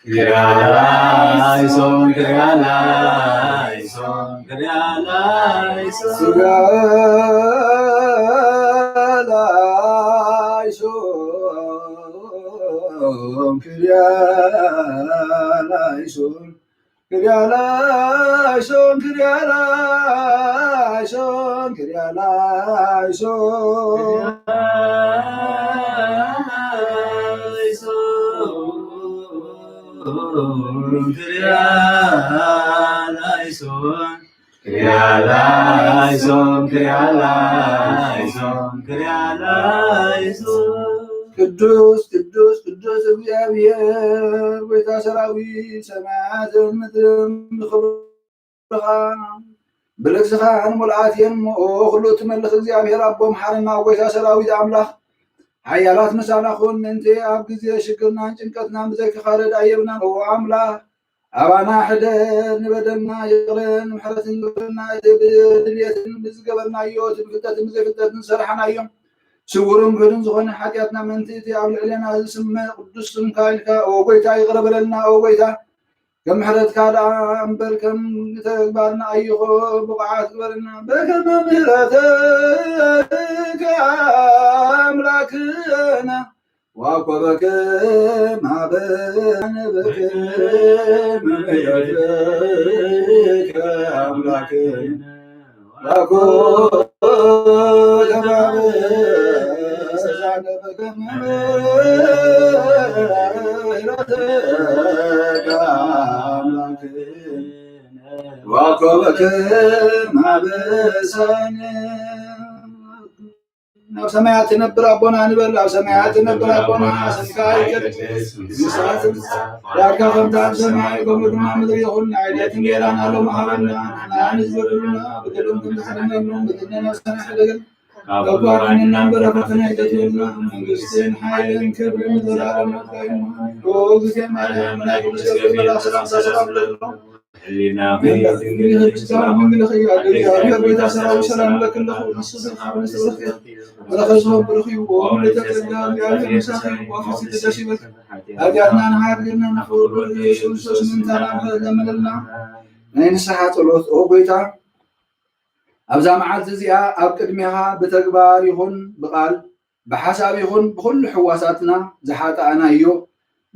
Cheerialaison, cheerialaison, ቅዱስ ቅዱስ ቅዱስ እግዚአብሔር ጌታ ሰራዊት ሰማያትን ምድርን ብክብርኻ بلغزخان ملعاتين وخلو تملخ እግዚአብሔር አቦ መሐረና ወጎይታ ሰራዊት አምላክ حيالات مسانا خون انتي اب غزي شكرنا ጭንቀትና مزيك خالد ايبنا هو አምላክ አባና حدن نبدلنا يغرن محرت نبدلنا دليتن بزقبلنا يوت بفتت مزفتت نسرحنا يوم سورون غرن زخون حاتياتنا منتي اب علينا اسم قدس ميكائيل وغويتا يغرب لنا وغويتا كم حرت كاد انبر كم تغبارنا ايخو بقعات برنا بكم مهرتك املاكنا وقبك ما بين بك مهرتك املاكنا وقبك ما بين مهرتك وقبك ما بسن نو سمعت نبر ابونا نبل سمعت نبر ابونا سمكاي كدس يا كفم دان سماي قمد ما مدري يقول عيدات ميرانا لو محرنا انا نزلنا بدلهم تحرنا من بدنا سنه حدقل وقارن نمبر فتنا يدتنا منغستين حيل كبر مدرار مقايم وغزي ما ملائكه مسلم لا سلام سلام لنا في السلام من الخير يا بيت سلام لك الله نصدق ونسبح ولخصهم برخي وهم لتكلم يا مساخي وفي تدشبك اجرنا نحرنا نفور يشوس من تنام لملنا نين ساعات ولوت او بيتا ابዛ መዓልቲ እዚኣ ኣብ ቅድሚها بتግባር ይኹን ብቃል بحساب ይኹን بكل حواساتنا زحاطኣናዮ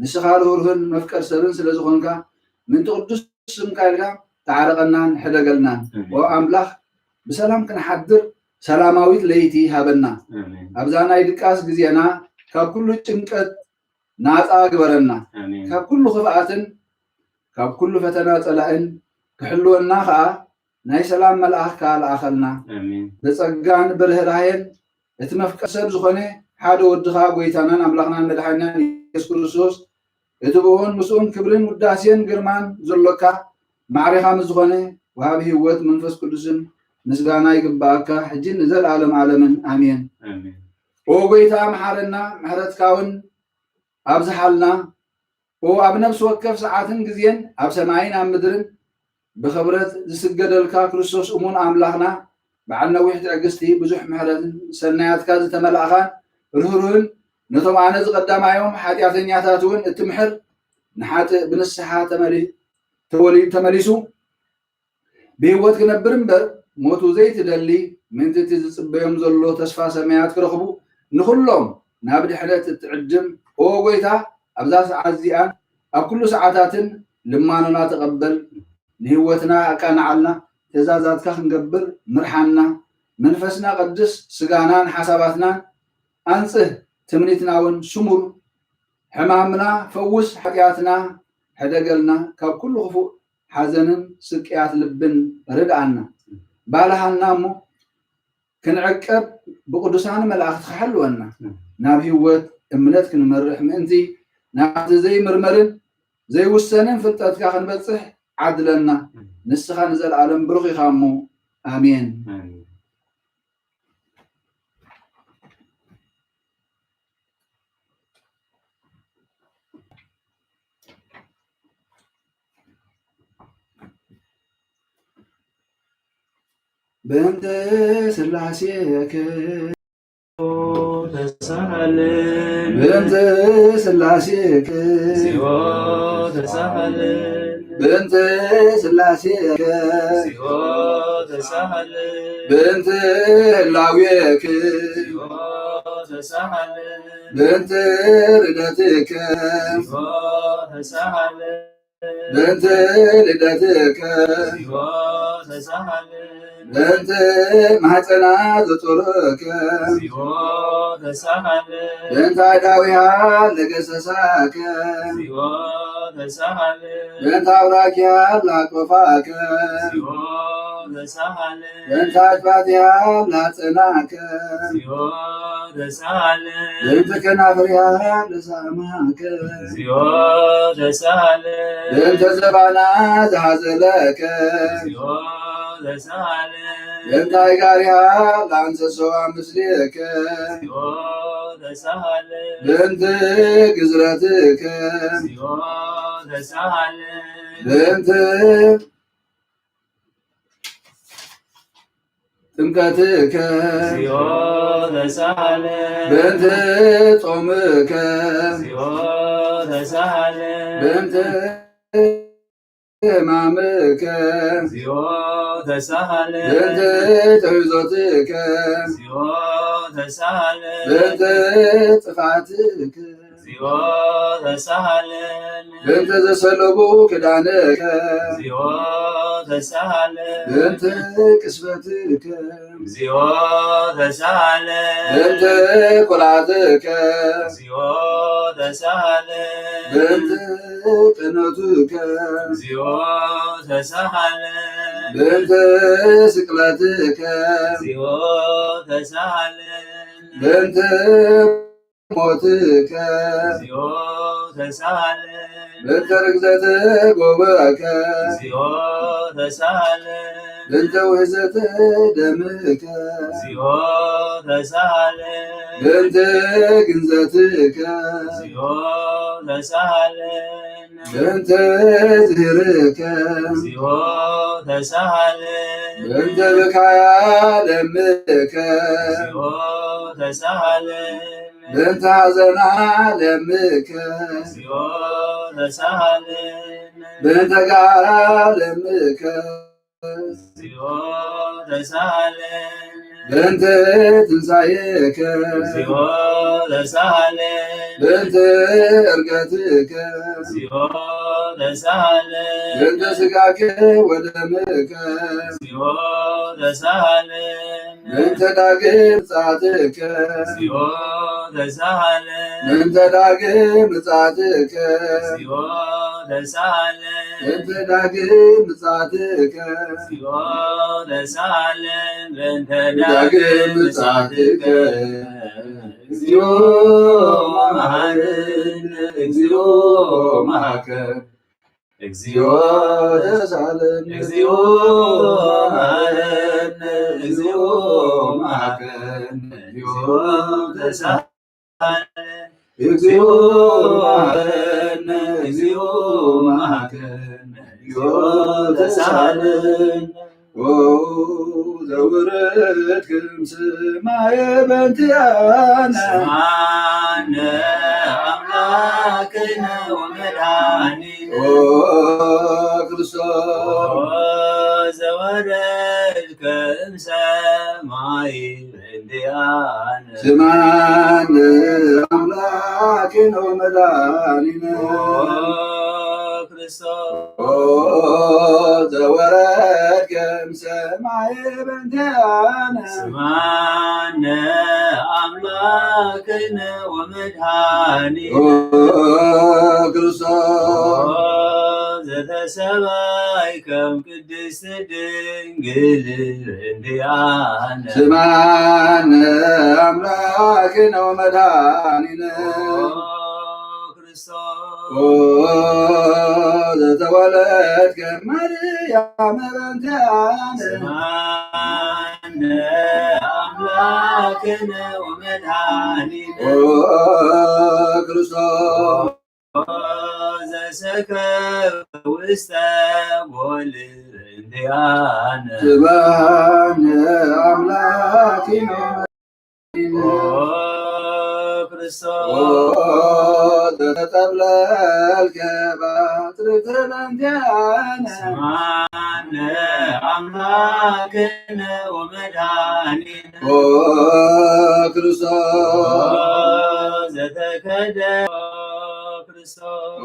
ንስኻ ርህሩህን መፍቀር ሰብን ስለ ዝኾንካ ምን ቅዱስ ስምካ ኢልካ ተዓረቀናን ሕደገልናን ወኣምላኽ ብሰላም ክንሓድር ሰላማዊት ለይቲ ሃበና ኣብዛ ናይ ድቃስ ግዜና ካብ ኩሉ ጭንቀት ናፃ ግበረና ካብ ኩሉ ክፍኣትን ካብ ኩሉ ፈተና ፀላእን ክሕልወና ከዓ ናይ ሰላም መልአክ ካልኣኸልና ብፀጋን ብርህራሄን እቲ መፍቀር ሰብ ዝኾነ ሓደ ወድኻ ጎይታናን ኣምላኽናን መድሓኒናን ኢየሱስ ክርስቶስ እቲ ብሆን ምስኡን ክብርን ውዳሴን ግርማን ዘሎካ ማዕሪኻ ምዝኾነ ወሃብ ህይወት መንፈስ ቅዱስን ምስጋና ይግባእካ ሕጂን ንዘለዓለም ዓለምን ኣሜን ኦ ጎይታ መሓረና ምሕረትካውን ኣብዝሓልና ኦ ኣብ ነፍሲ ወከፍ ሰዓትን ግዜን ኣብ ሰማይን ኣብ ምድርን بخبرت زسجدلك كريستوس أمون أملاخنا بعنا وحدة أجستي بزح محرد سنيات كذا تملأخان رهرون نطمع نز قدام يوم حياتين يعتاتون التمحر نحات بنصحة تمليسو بهوت كنا برمبر موتو زيت دلي من تتز بيوم زلو تصفى سميات كرخبو نخلهم نابد حدث تعجم أو ويتا أبزاس عزيان أو كل ساعاتين لما نتقبل نهوتنا كان علنا تزازاتك نقبر مرحنا منفسنا قدس سقانان حساباتنا أنصه تمنيتنا ون سمر حمامنا فوس حقياتنا حدقلنا كاب كل خفو حزن سكيات لبن ردعنا بالها نامو كنعقب بقدسان ملاخت حلونا ناب هوت امنتك نمرح منتي ناب زي مرمرن زي وسنن فلتاتك خنبصح عدلنا نسخة نزل عالم برخي خامو آمين بنت سلاسيك تسهلن بنت سلاسيك تسهلن بنت سلاسيك تسهلن بنت لاويك تسهلن بنت ردتك تسهلن بنت لدتك تسهلن بنت محتنا زطرك بنت عداويها لقصصاك بنت عوراكيا لاقفاك بنت عجباتيا لاطناك بنت كنافريا لساماك بنت زبانا زهزلك እንታይ ጋሪሃ ለአንተ ሰዋ ምስሌከ በእንተ ግዝረትከ በእንተ ጥምቀትከ በእንተ ጾምከ በእንተ ሕማምከ በእንተ ተውዞትከ በእንተ ጥፋትከ በእንተ ዘሰለቡ ክዳነከ በእንተ ቅስፈትከ በእንተ ቁልዓትከ በእንተ ቅንዓትከ በእንተ ስቅለትከ በእንተ ሞትከ በእንተ ርግዘተ ጎበከ በእንተ ውሕዘተ ደምከ በእንተ ግንዘትከ በእንተ ዝህርከ በእንተ ብካያ ለምከ በእንተ ሐዘና ለምከ በእንተ ጋራ ለምከ በእንተ ትንሣኤከ በእንተ ዕርገትከ በእንተ ሥጋከ ወደምከ በእንተ ዳግም ምጽአትከ በእንተ ዳግም ምጽአትከ በእንተ ዳግም ምጽአትከ ዳግም ምጽአትከ እግዚኦ መሐረነ እግዚኦ መሐከነ እግዚኦ ተሳለነ እግዚኦ መሐረነ እግዚኦ መሐከነ እግዚኦ ተሳለነ እግዚኦ መሐረነ እግዚኦ መሐከነ እግዚኦ ተሳለነ ዘውረድክም ሰማየ በእንቲአነ አምላክነ ወመድኃኒነ ክርስቶስ ዘወረድክም ሰማይ በእንቲአነ ስማነ አምላክነ ወመድኃኒነ ክርስቶስ ዘወረድክም ሰማይ በእንቲአነ ስማነ አምላክነ ወመድኃኒነ ክርስቶስ ዘተሰባይከም ቅድስት ድንግል በእንቲአነ ስማነ አምላክነ ወመድኃኒነ ዘተወለድከ እማርያም በእንቲአነ ስማነ አምላክነ ወመድኃኒነ ክርስቶስ ዘሰከበ ውስተ ቦል በእንቲአነ ስማነ አምላክነ ክርስቶስ ዘተጠብለልከ በአጥርክተ በእንቲአነ ስማነ አምላክነ ወመድኃኒነ ክርስቶስ ዘተከደ ክርስቶስ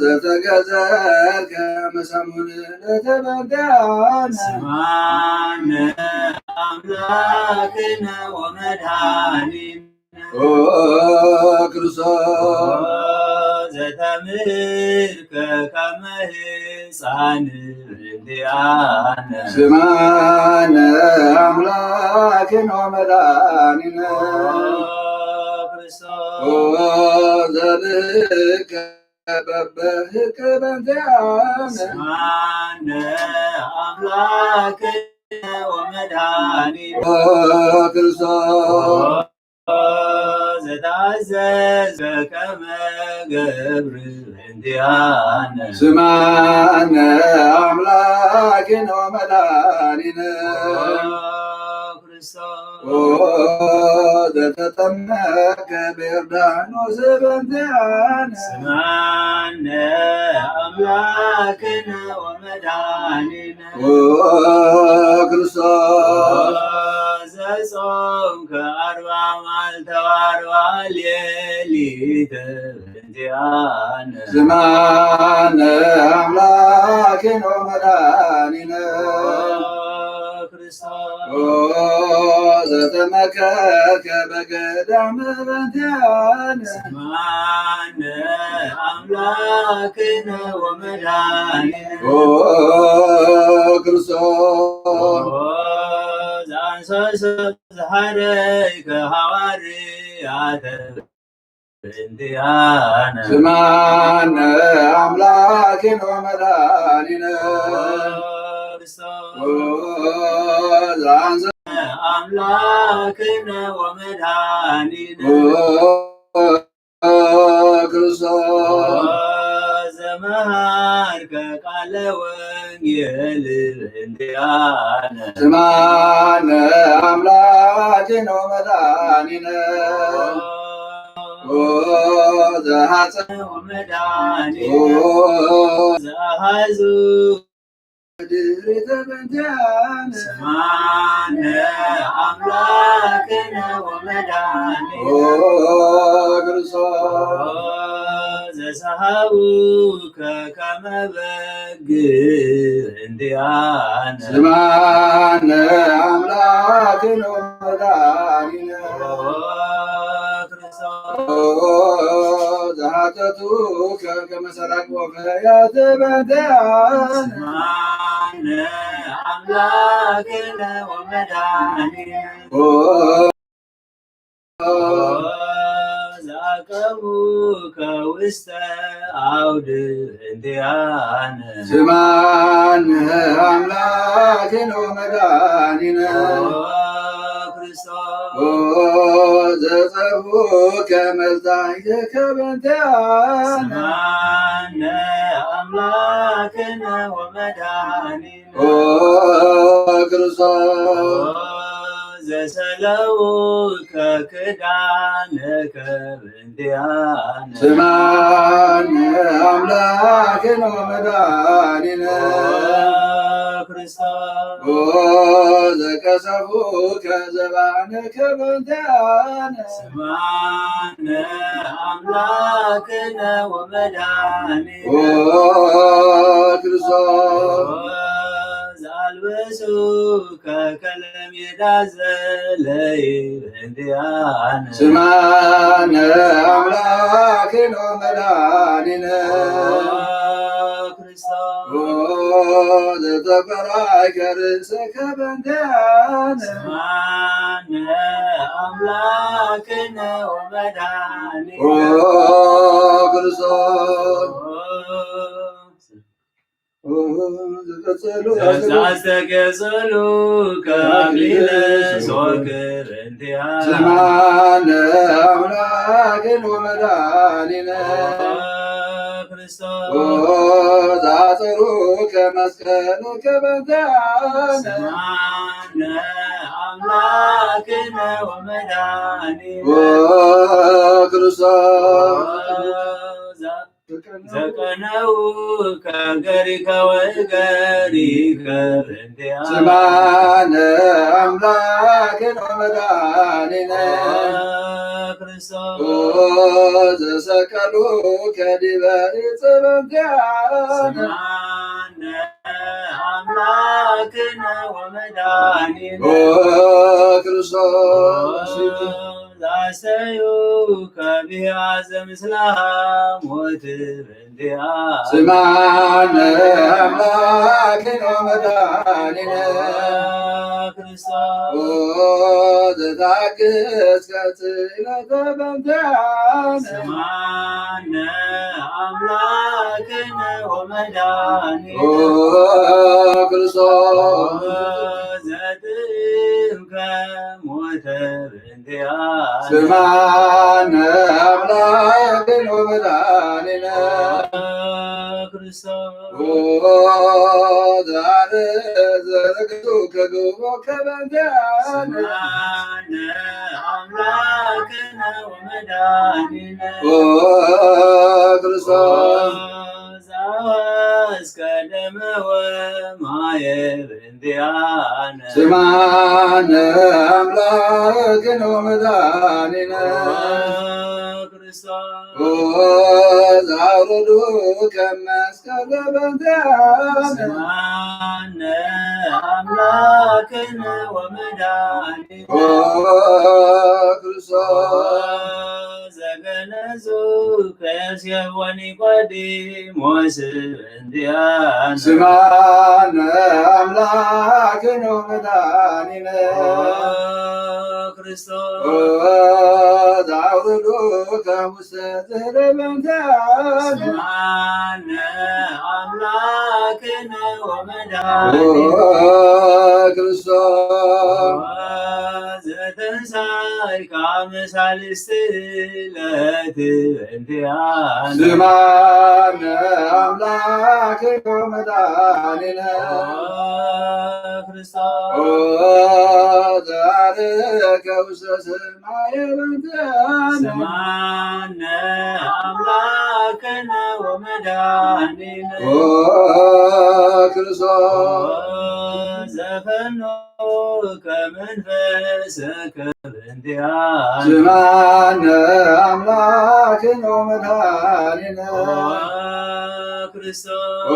ዘተገዘርከ መሰሙን ለተበዳነ ስማነ አምላክነ ወመድኃኒነ ክርስቶስ ዘተምህርከ ከመ ሕፃን በእንቲአነ ስማነ አምላክነ ወመድኃኒነ ክርስቶስ ዘልከ በበህቅ በንቲአነ ስማነ አምላክነ ወመድኃኒነ ክርስቶስ ዘታዘዝ በከመ ገብር እንቲአነ ስማነ አምላክነ ወመድኃኒነ ዘተጠመቀ በዮርዳኖስ በእንቲአነ ስማነ አምላክነ ወመድኃኒነ ክርስቶስ ዘጾምከ 40 መዓልተ ወ40 ሌሊተ በእንቲአነ ስማነ አምላክነ ወመድኃኒነ ዘተመከከ በገዳመ በእንቲአነ ስማነ አምላክነ ወመድኃኒነ ክርስቶስ ዘአንሰሰ ዘሐረይከ ሐዋርያተ በእንቲአነ ስማነ አምላክነ ወመድኃኒነ ዘአንሰ አምላክነ ወመድኃኒነ ክርስቶስ ዘመሃርከ ቃለ ወንጌል በእንቲአነ ስማነ አምላክነ ወመድኃኒነ ዘሐፀነ ወመድኃኒነ ዘአሐዙ ድኅሬተ በእንቲአነ ስማነ አምላክነ ወመድኃኒነ ክርስቶስ ዘሰሃቡከ ከመ በግዕ እንቲአነ ስማነ አምላክነ ወመድኃኒነ ዘሐተቱከ ከመ ሰራቅ ወፈያት በእንቲአነ ስማነ አምላክነ ወመድኃኒነ ዘአቀሙከ ውስተ አውድ እንቲአነ ስማነ አምላክነ ወመድኃኒነ ዘጸርሁከ መልታዕከ በእንቲአነ ስማነ አምላክነ ወመድኃኒነ ክርስቶስ ዘሰለውከ ክዳነከ በእንቲአነ ስማነ አምላክነ ወመድኃኒነ ክርስቶስ ዘቀሰፉከ ዘባነከ በእንቲአነ ስማነ አምላክነ ወመድኃኒነ ክርስቶስ ዘአልበሱከ ከለሜዳ ዘለይ በእንቲአነ ስማነ አምላክነ ወመድኃኒነ ዘተፈራይከ ርእሰከ በእንቲአነ ስማነ አምላክነ ወመድኃኒነ ክርስቶስ ዘአስተገጸሉከ አክሊለ ሦክ በእንቲአነ ስማነ አምላክነ ወመድኃኒነ ዘአጽሩከ መስቀለከ በእንቲአነ ስማነ አምላክነ ወመድኃኒነ ክርስቶስ ዘቀነውከ ገሪከ ወእገሪከ በእንቲአነ ስማነ አምላክነ ወመድኃኒነ ክርስቶስ ዘሰቀሉከ ዲበ ዕፀ በእንቲአነ ስማነ አምላክነ ወመድኃኒነ ክርስቶስ ዛሰዩከ ቢያዘ ምስላሃ ሞት በእንቲአ ስማነ አምላክነ ወመድኃኒነ ክርስቶስ ዘታግስ ከጽእለተ በእንቲአነ ስማነ አምላክነ ወመድኃኒነ ክርስቶስ ዘጥምከ ሞተ በእንቲአነ ስማነ አምላክነ ወመድኃኒነ ክርስቶስ ዘረግቱ ከግቦከ በእንቲአነ ስማነ አምላክነ ወመድኃኒነ ክርስቶስ እስከ ደመ ወማየ በእንቲአነ ስማነ አምላክነ ወመድኃኒነ ክርስቶስ አውርዱ ከመስቀለ በእንቲአነ ስማነ አምላክነ ወመድኃኒነ ክርስቶስ ዘገነዙ ከዮሴፍ ወኒቆዲሞስ በእንቲአነ ስማነ አምላክነ ወመድኃኒነ ክርስቶስ አውርዱ ከሙሴ ጽሕል በእንቲአነ ስማነ አምላክነ ወመድኃኒነ ክርስቶስ ዘተንሣእከ አመሳልስት ዕለት በእንቲአነ ስማነ አምላክነ ወመድኃኒነ ክርስቶስ ዘአርከ ውስተ ሰማየ በእንቲአነ ስማነ አምላክነ ወመድኃኒነ ክርስቶስ ዘፈኖ ከመንፈስከ በእንቲአነ ስማነ አምላክነ ወመድኃኒነ ክርስቶስ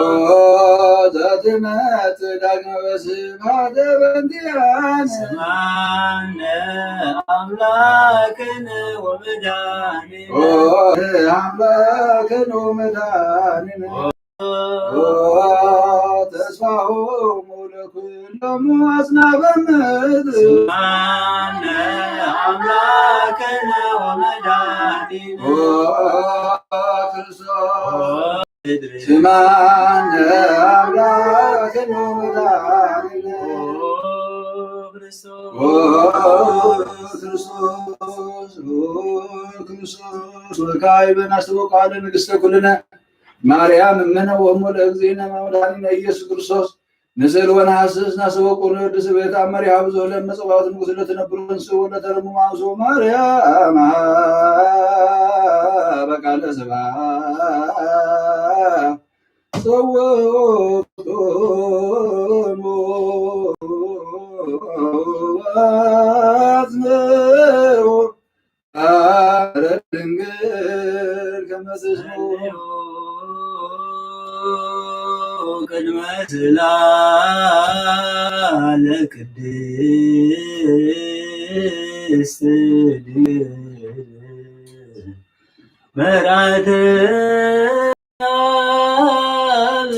ዘትመጽእ ዳግመ በስብሐተ በእንቲአነ ስማነ አምላክነ ወመድኃኒነ አምላክነ ወመድኃኒነ ተስፋሆሙ ለኵሎሙ አጽናፈ ምድር ስማነ አምላክነ ወመድኃኒነ ክርስቶስ ስማነ አምላክነ ወመድኃኒነ ክርስቶስ ወካዕበ ናስተወ ቃለ ንግሥተ ኩልነ ማርያም እምነ ወእሙ ለእግዚእነ መድኃኒነ ኢየሱስ ክርስቶስ ንስእል ወነሐስስ ናስተወ ቁርድስ ቤተ አመሪሃ ብዙ ለመጽዋዕት ንጉሥ ለተነብሩ እንስኡ ለተረሙ ማንሶ ማርያም በቃለ ስብሐት ሰወቅቶሙ አጽንዑ አረ ድንግል ከመ ትስምዑ ቅድመ ጽላለ ቅድስት ድንግል መርዓተ አብ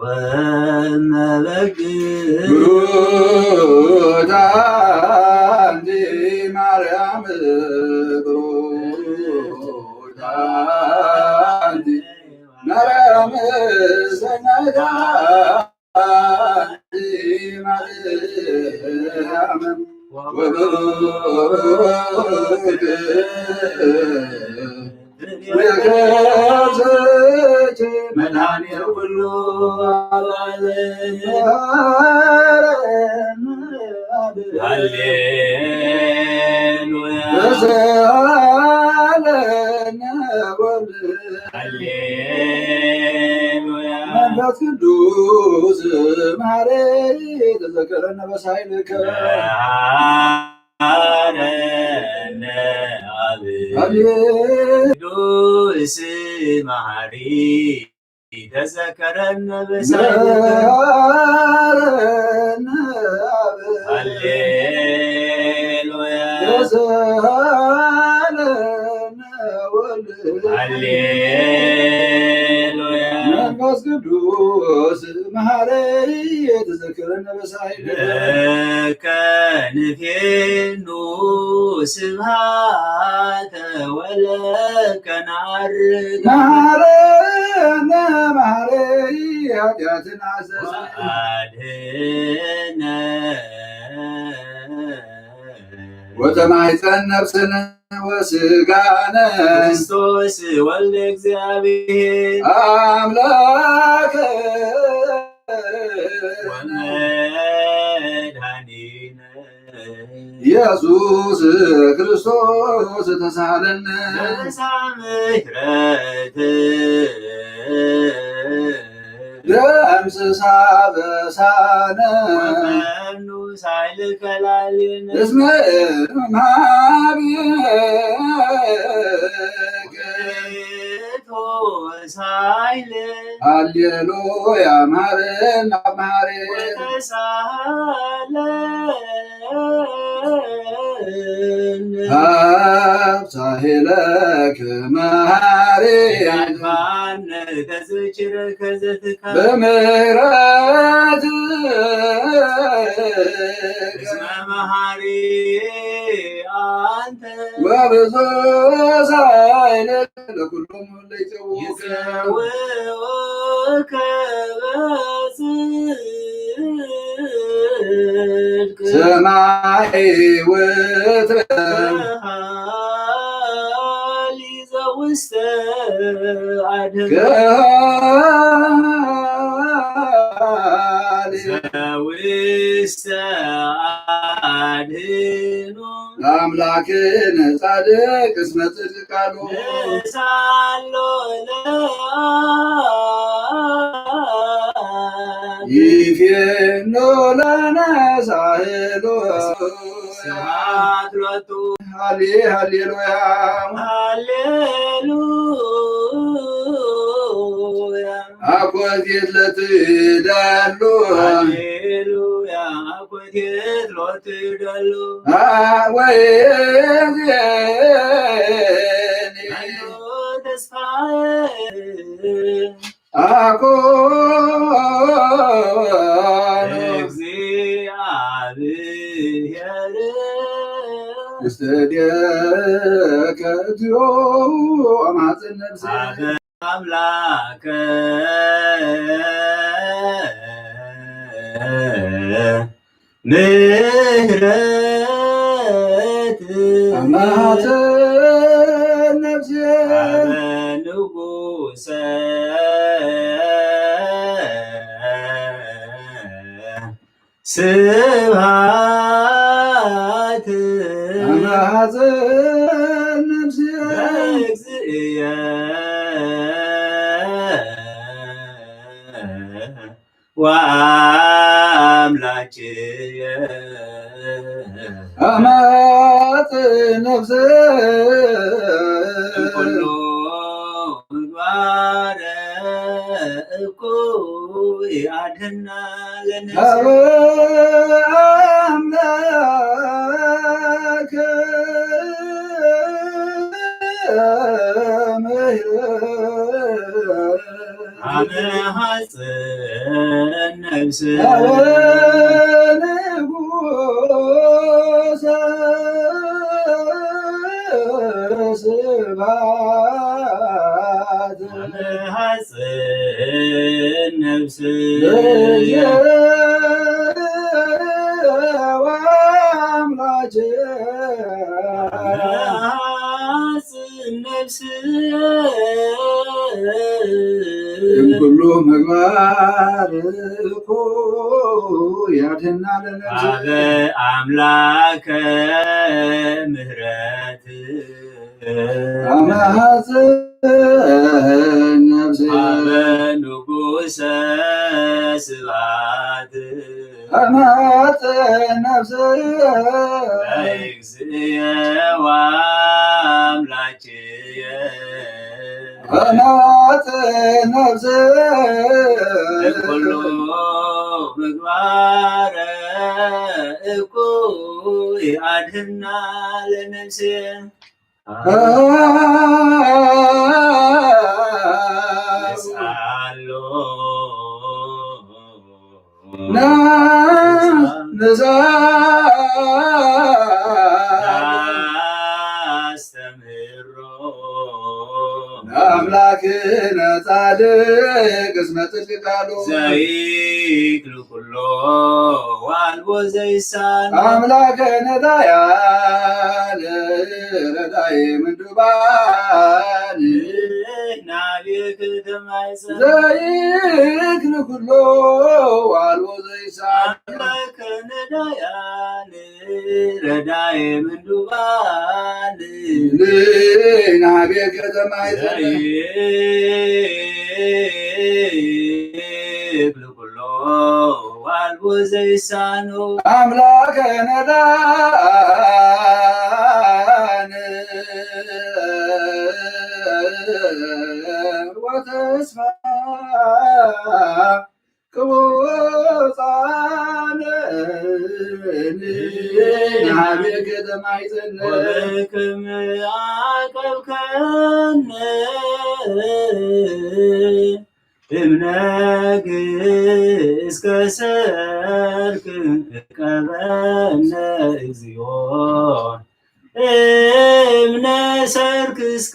ወእመበግዕ ብሩክት አንቲ ማርያም ብሩክት አንቲ ማርያም ሰናይተ አንቲ ማርያም ወብሩክት የከሰች መድኃኒተ ኩሉ ሃሌሉያ በሰአለነ ወልድ ሃሌሉያ መንፈስ ቅዱስ ማሬ ተዘከረነ በሳይልከ አረነ አብ ቅዱስ መሐሪ ተዘከረነ በሳይልከ ሃሌሉያ ሃሌሉያ መንፈስ ቅዱስ መሐረይ ተዘክረነ በሳይል ከንፌኑ ስብሐተ ወለከ ናርግ መሐረነ መሐረይ ኃጢአትን አስተስርይ አድኅነ ወተማኅፀን ነፍስነ ወሥጋነ ክርስቶስ ወልደ እግዚአብሔር አምላከ ወመድኃኒነ ኢየሱስ ክርስቶስ ተሳሃለነ ምሕረት ደምስሳ በሳነ ወመኑ ሳይልከ ላዕሌነ እስመ እምኀቤከ ሳይል ሃሌሉያ ማረን አማሬ ተሳለን አብሳሄለከ መሐሬ ያድባነ ከዝችረ ከዘትካ በምሕረት እስመ መሐሪ አንተ ወብዙ ሳይል ለኩሎም ለይጸውከ ይጸውከ በጽድቅ ሰማይ ወትረ ሊዘ ውስተ አድኅኖ ውስተ አድኅኖ አምላክን ጻድቅ እስመ ጽድቅ ቃሉ ሳሎ ይፌኖ ለነ ሳህሎ ስብሐት ሎቱ ሃሌሉያ ሃሌሉያ አኮቴት ለትዳሉ ሃሌሉያ አኮቴት ሎቱ ይደሉ ወይኔ ተስፋዬ አኮን እግዚአብሔር ውስተ እዴከ እግዚኦ አማጽን ነፍሴ አምላከ ምሕረት አማጽን ነፍሴ ንጉሠ ስብሐት አማጽን ነፍሴ በእግዚእየ ወአምላክየ አማጽን ነፍሴ እምኩሉ ምግባረ እኩይ አድኅና ለነፍሴ አምላከ ምሕረት አነ ሐፀን ነፍስ ንጉሠ ስብሐት አነ ሐፀን ነፍስ ወአምላኬ ሐፀን ነፍስ እምኩሉ ምግባር እኩይ አድኅና ለነፍሴ አበ አምላከ ምሕረት አማጽን ነፍሴ አበ ንጉሠ ስብሐት አማጽን ነፍሴ በእግዚእየ ወአምላክየ አማጽን ነፍሴ እምኩሉ ምግባረ እኩይ አድኅና ለነፍሴ አምላክነ ጻድቅ እስመ ጽድቅ ቃሉ ዘይክሉ ኩሎ ዋልቦ ዘይሳን አምላከ ነዳያን ረዳይ ምንዱባን ናቤክ ተማይሰ ዘይክሉ ኩሎ ዋልቦ ዘይሳን አምላከ ነዳያን ረዳይ ምንዱባን ናቤክ ተማይሰ ዋልቦ ዘይሳኑ አምላከ ነዳያን ወተስፋ ቅቡፃን ናቤከ ተማይፀነ ወበክም አቀብከነ እምነግ እስከ ሰርክ ቀበነ እግዚኦ እምነ ሰርክ እስከ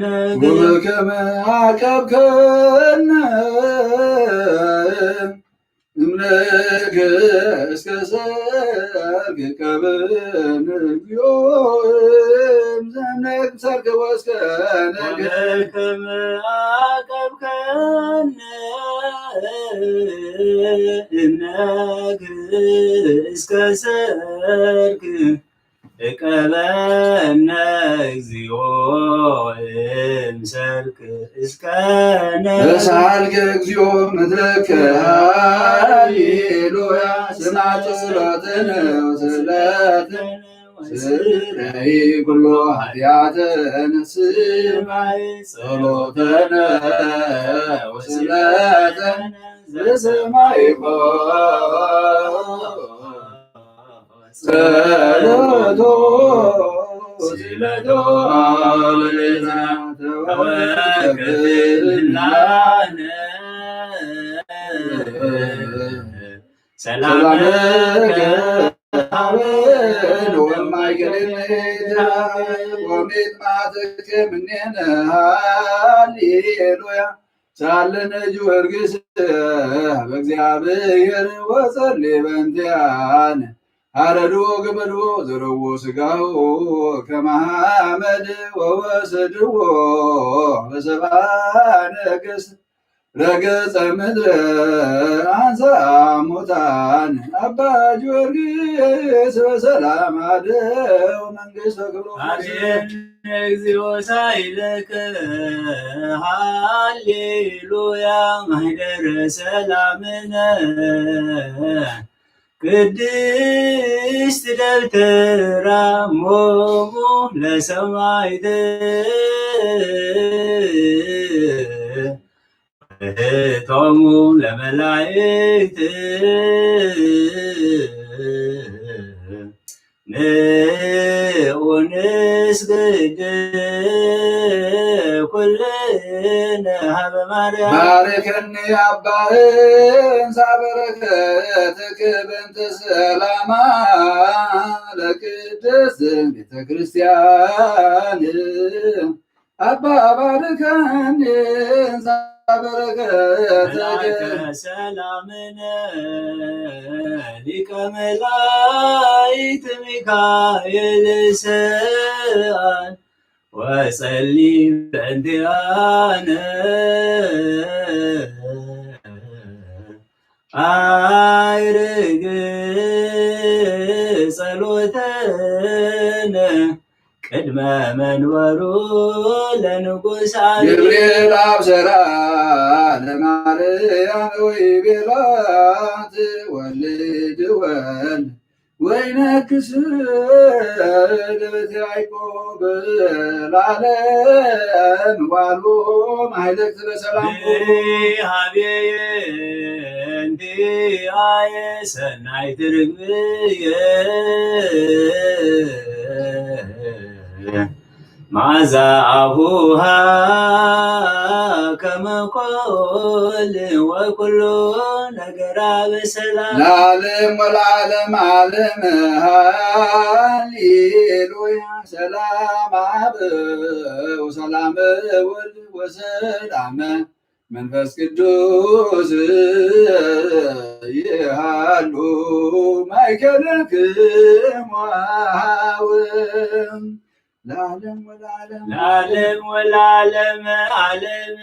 ነገ ወበከመ አቀብከነ እምነግ እስከ ሰርክ ቀበነ እግዚኦ እምነግ ሰርክ ወስከ ነገ ወበክም አቀብከነ እምነግ እስከ ሰርክ እቀበነ እግዚኦ እምሰርክ እስከ ተሳልከ እግዚኦ ምድረከ ሃሌሉያ ስማ ጸሎትነ ወስእለትነ ስረይ ኩሎ ኃጢአተነ ስማይ ጸሎተነ ወስእለትነ ዘሰማይ ጸሎቶ ስእለቶ ለሌላ ተወክልናነ ሰላምከ አሜን ወማይገድል ወሜት ማትከ ምኔነ ሃሌሉያ ሳለነ ጊዮርጊስ በእግዚአብሔር ወጸልይ በእንቲአነ አረዶ ገመዶ ዘረዎ ስጋው ከመሐመድ ወወሰድዎ በሰብአ ነገሥት ረገጸ ምድረ አንሳ ሙታን አባ ጊዮርጊስ በሰላም አደው መንግሥተ ክብሮ እግዚኦ ሳይለከ ሃሌሉያ ማኅደረ ሰላምነ ቅድስት ደብተራ ሞሙ ለሰማዕት እህቶሙ ለመላእክት ንዑ ንስግድ ኩልነ ሀበ ማርያም ባርከኒ አባህን ሳበረከትክ በእንተ ሰላማ ለቅድስት ቤተ ክርስቲያን አባ ባርከኒ ሳበረከትክ ሰላምነ ሊቀ መላእክት ሚካኤል ሰአል ወጸልይ በእንቲአነ አይርግ ጸሎተነ ቅድመ መንበሩ ለንጉሥ ገብርኤል አብሰራ ለማርያም ወይቤላት ወልድ ወልድ ወይነግስ ለቤተ ያዕቆብ ለዓለም ዋልቦ ማኅሌተ ለሰላም ሀቤየ እንቲአየ ሰናይት ርግብየ معزا أبوها كما قول وكل نقرا بسلام العالم والعالم عالم هاليلويا سلام عب وسلام ولد وسلام منفس قدوس يهالو ما يكلكم وهاوم العالم والعالم العالم والعالم عالم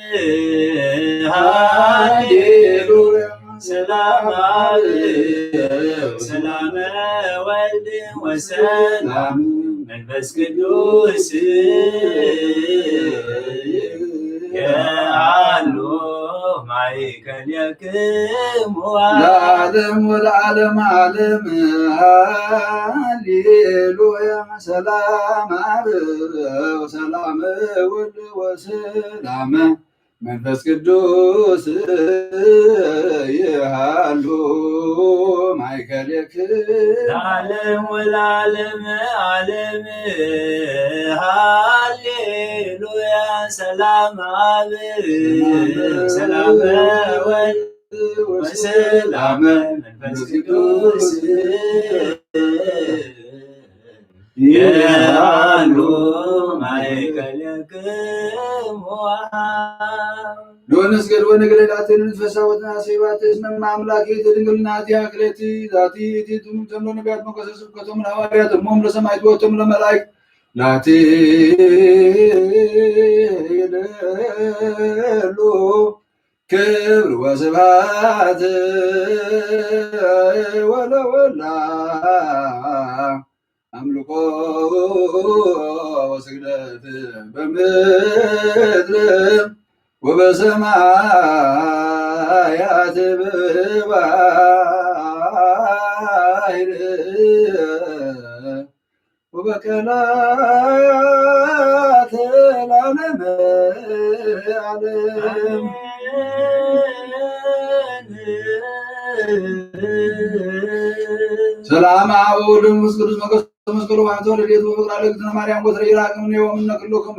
هاليلويا سلام عليك سلام ولد وسلام منفس قدوس يعلو معك اليكم العالم والعالم عالم هاليلويا سلام وسلام ولد وسلام منفس قدوس يهالو معيكلك العالم والعالم عالم هاليلويا سلام عليك سلام وسلام منفس قدوس يهالو معيكلك نسجد ونقللاتن نتفساوتنا سيبات اسم أملاكي تدنقلناتي أكلتي ذاتي تملو نبيات مقصص بكتم الهواريات المهم لسمعت وتم لملايك لاتي يدلو كبر وسبات ولا أملكو وسجدت بمدر وبسمايات بباير وبكلات العالم علم سلام عود مسكر مسكر وحده لديت وفقر عليك مريم وتر إراك من يوم نكلكم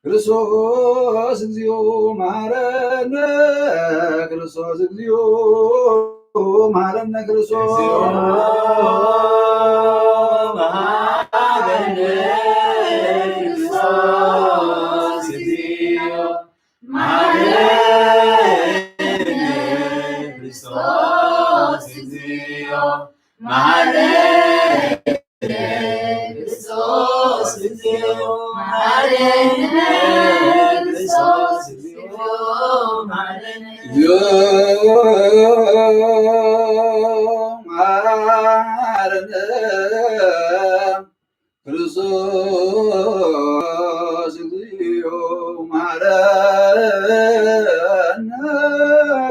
ክርስቶስ እግዚኦ መሐረነ ክርስቶስ እግዚኦ መሐረነ ክርስቶስ መሐረነ ክርስቶስ እግዚኦ መሐረነ ክርስቶስ እግዚኦ መሐረነ ክርስቶስ እግዚኦ መሐረነ ክርስቶስ እግዚኦ መሐረነ ክርስቶስ እግዚኦ መሐረነ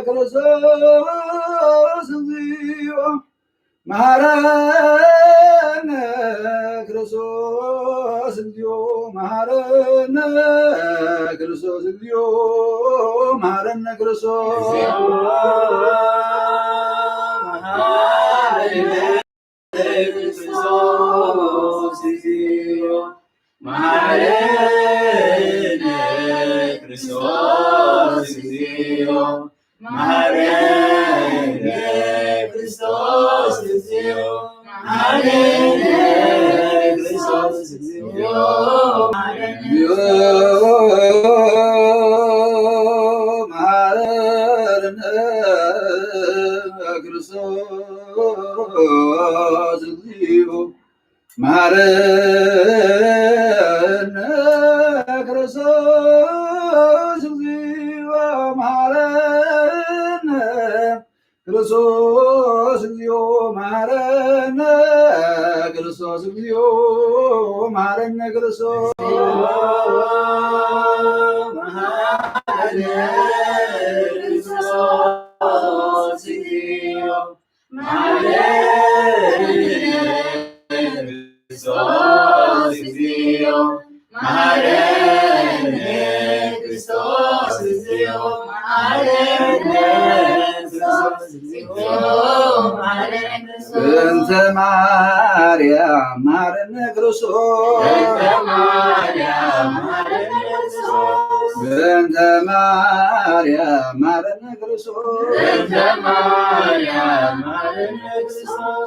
ክርስቶስ እግዚኦ መሐረነ ክርስቶስ እግዚኦ መሐረነ ክርስቶስ እግዚኦ መሐረነ ክርስቶስ ክርስቶስ እግዚኦ መሐረነ ክርስቶስ እግዚኦ መሐረነ ክርስቶስ እግዚኦ መሐረነ ክርስቶስ እግዚኦ መሐረነ ክርስቶስ እግዚኦ መሐረነ ክርስቶስ እግዚኦ መሐረነ ክርስቶስ እግዚኦ መሐረነ ክርስቶስ እግዚኦ መሐረነ ክርስቶስ መሐረነ ክርስቶስ እግዚኦ መሐረነ ክርስቶስ እግዚኦ መሐረነ ክርስቶስ እግዚኦ መሐረነ በእንተ ማርያም መሐረነ ክርስቶስ በእንተ ማርያም መሐረነ ክርስቶስ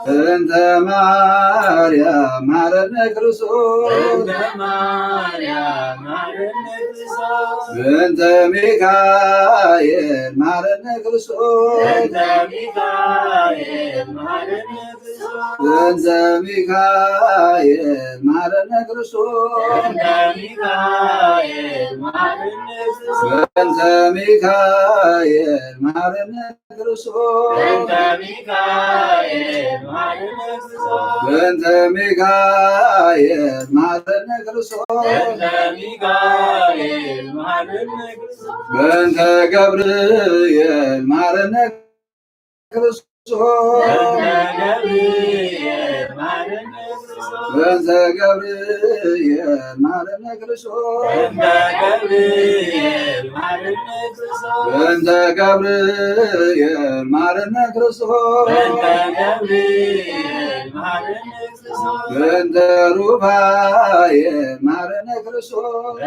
በእንተ ማርያም መሐረነ ክርስቶስ በእንተ ሚካኤል መሐረነ ክርስቶስ በእንተ ሚካኤል መሐረነ ክርስቶስ በእንተ ሚካኤል መሐረነ ክርስቶስ በእንተ ሚካኤል መሐረነ ክርስቶስ በእንተ ገብርኤል መሐረነ ክርስቶስ በእንተ ገብርኤል መሐረነ ክርስቶስ በእንተ ገብርኤል መሐረነ ክርስቶስ በእንተ ሩፋኤል መሐረነ ክርስቶስ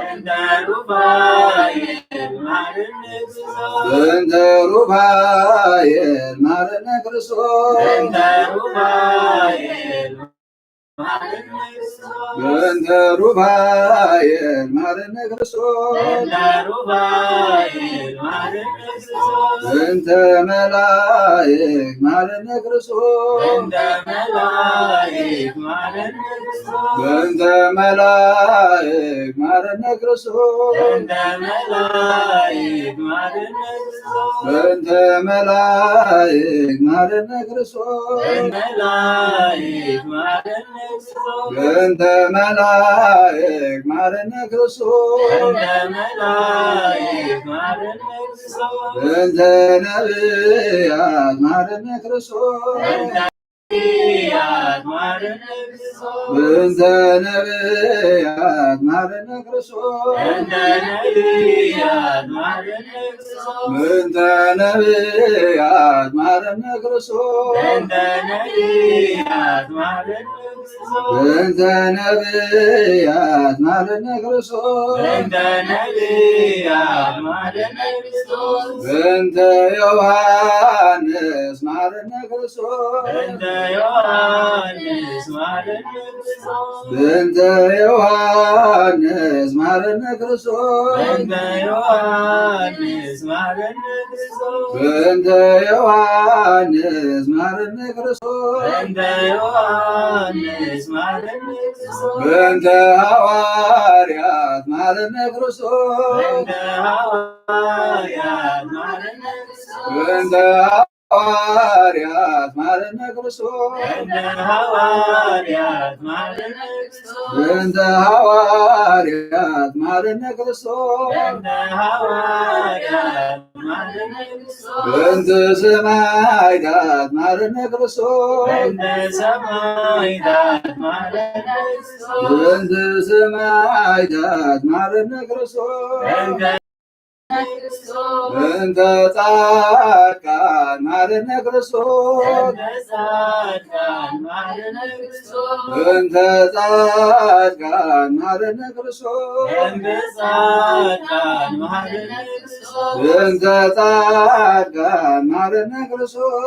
በእንተ ሩፋኤል መሐረነ ክርስቶስ በእንተ ሩፋኤል መሐረነ ክርስቶስ በእንተ መላእክት መሐረነ ክርስቶስ በእንተ መላእክት መሐረነ ክርስቶስ በእንተ መላእክት መሐረነ ክርስቶስ በእንተ መላእክ ማረነ ክርስቶስ በእንተ ነቢያት ማረነ ክርስቶስ በእንተ ነቢያት ማረነ ክርስቶስ በእንተ ነቢያት ማረነ ክርስቶስ በእንተ ነቢያት ማረነ ክርስቶስ በእንተ ዮሐንስ ማረነ ክርስቶስ በእንተ ዮሐንስ ማረነ ክርስቶስ በእንተ ዮሐንስ ማረነ ክርስቶስ በእንተ ሐዋርያት ማረነ ክርስቶስ በእንተ ሐዋርያት ማረነ ክርስቶስ በእንተ ሐዋርያት ማረነ ክርስቶስ በእንተ ሰማዕታት ማረነ ክርስቶስ በእንተ ሰማዕታት ማረነ ክርስቶስ በእንተ ጻድቃን ማረነ ክርስቶስ በእንተ ጻድቃን ማረነ ክርስቶስ በእንተ ጻድቃን ማረነ ክርስቶስ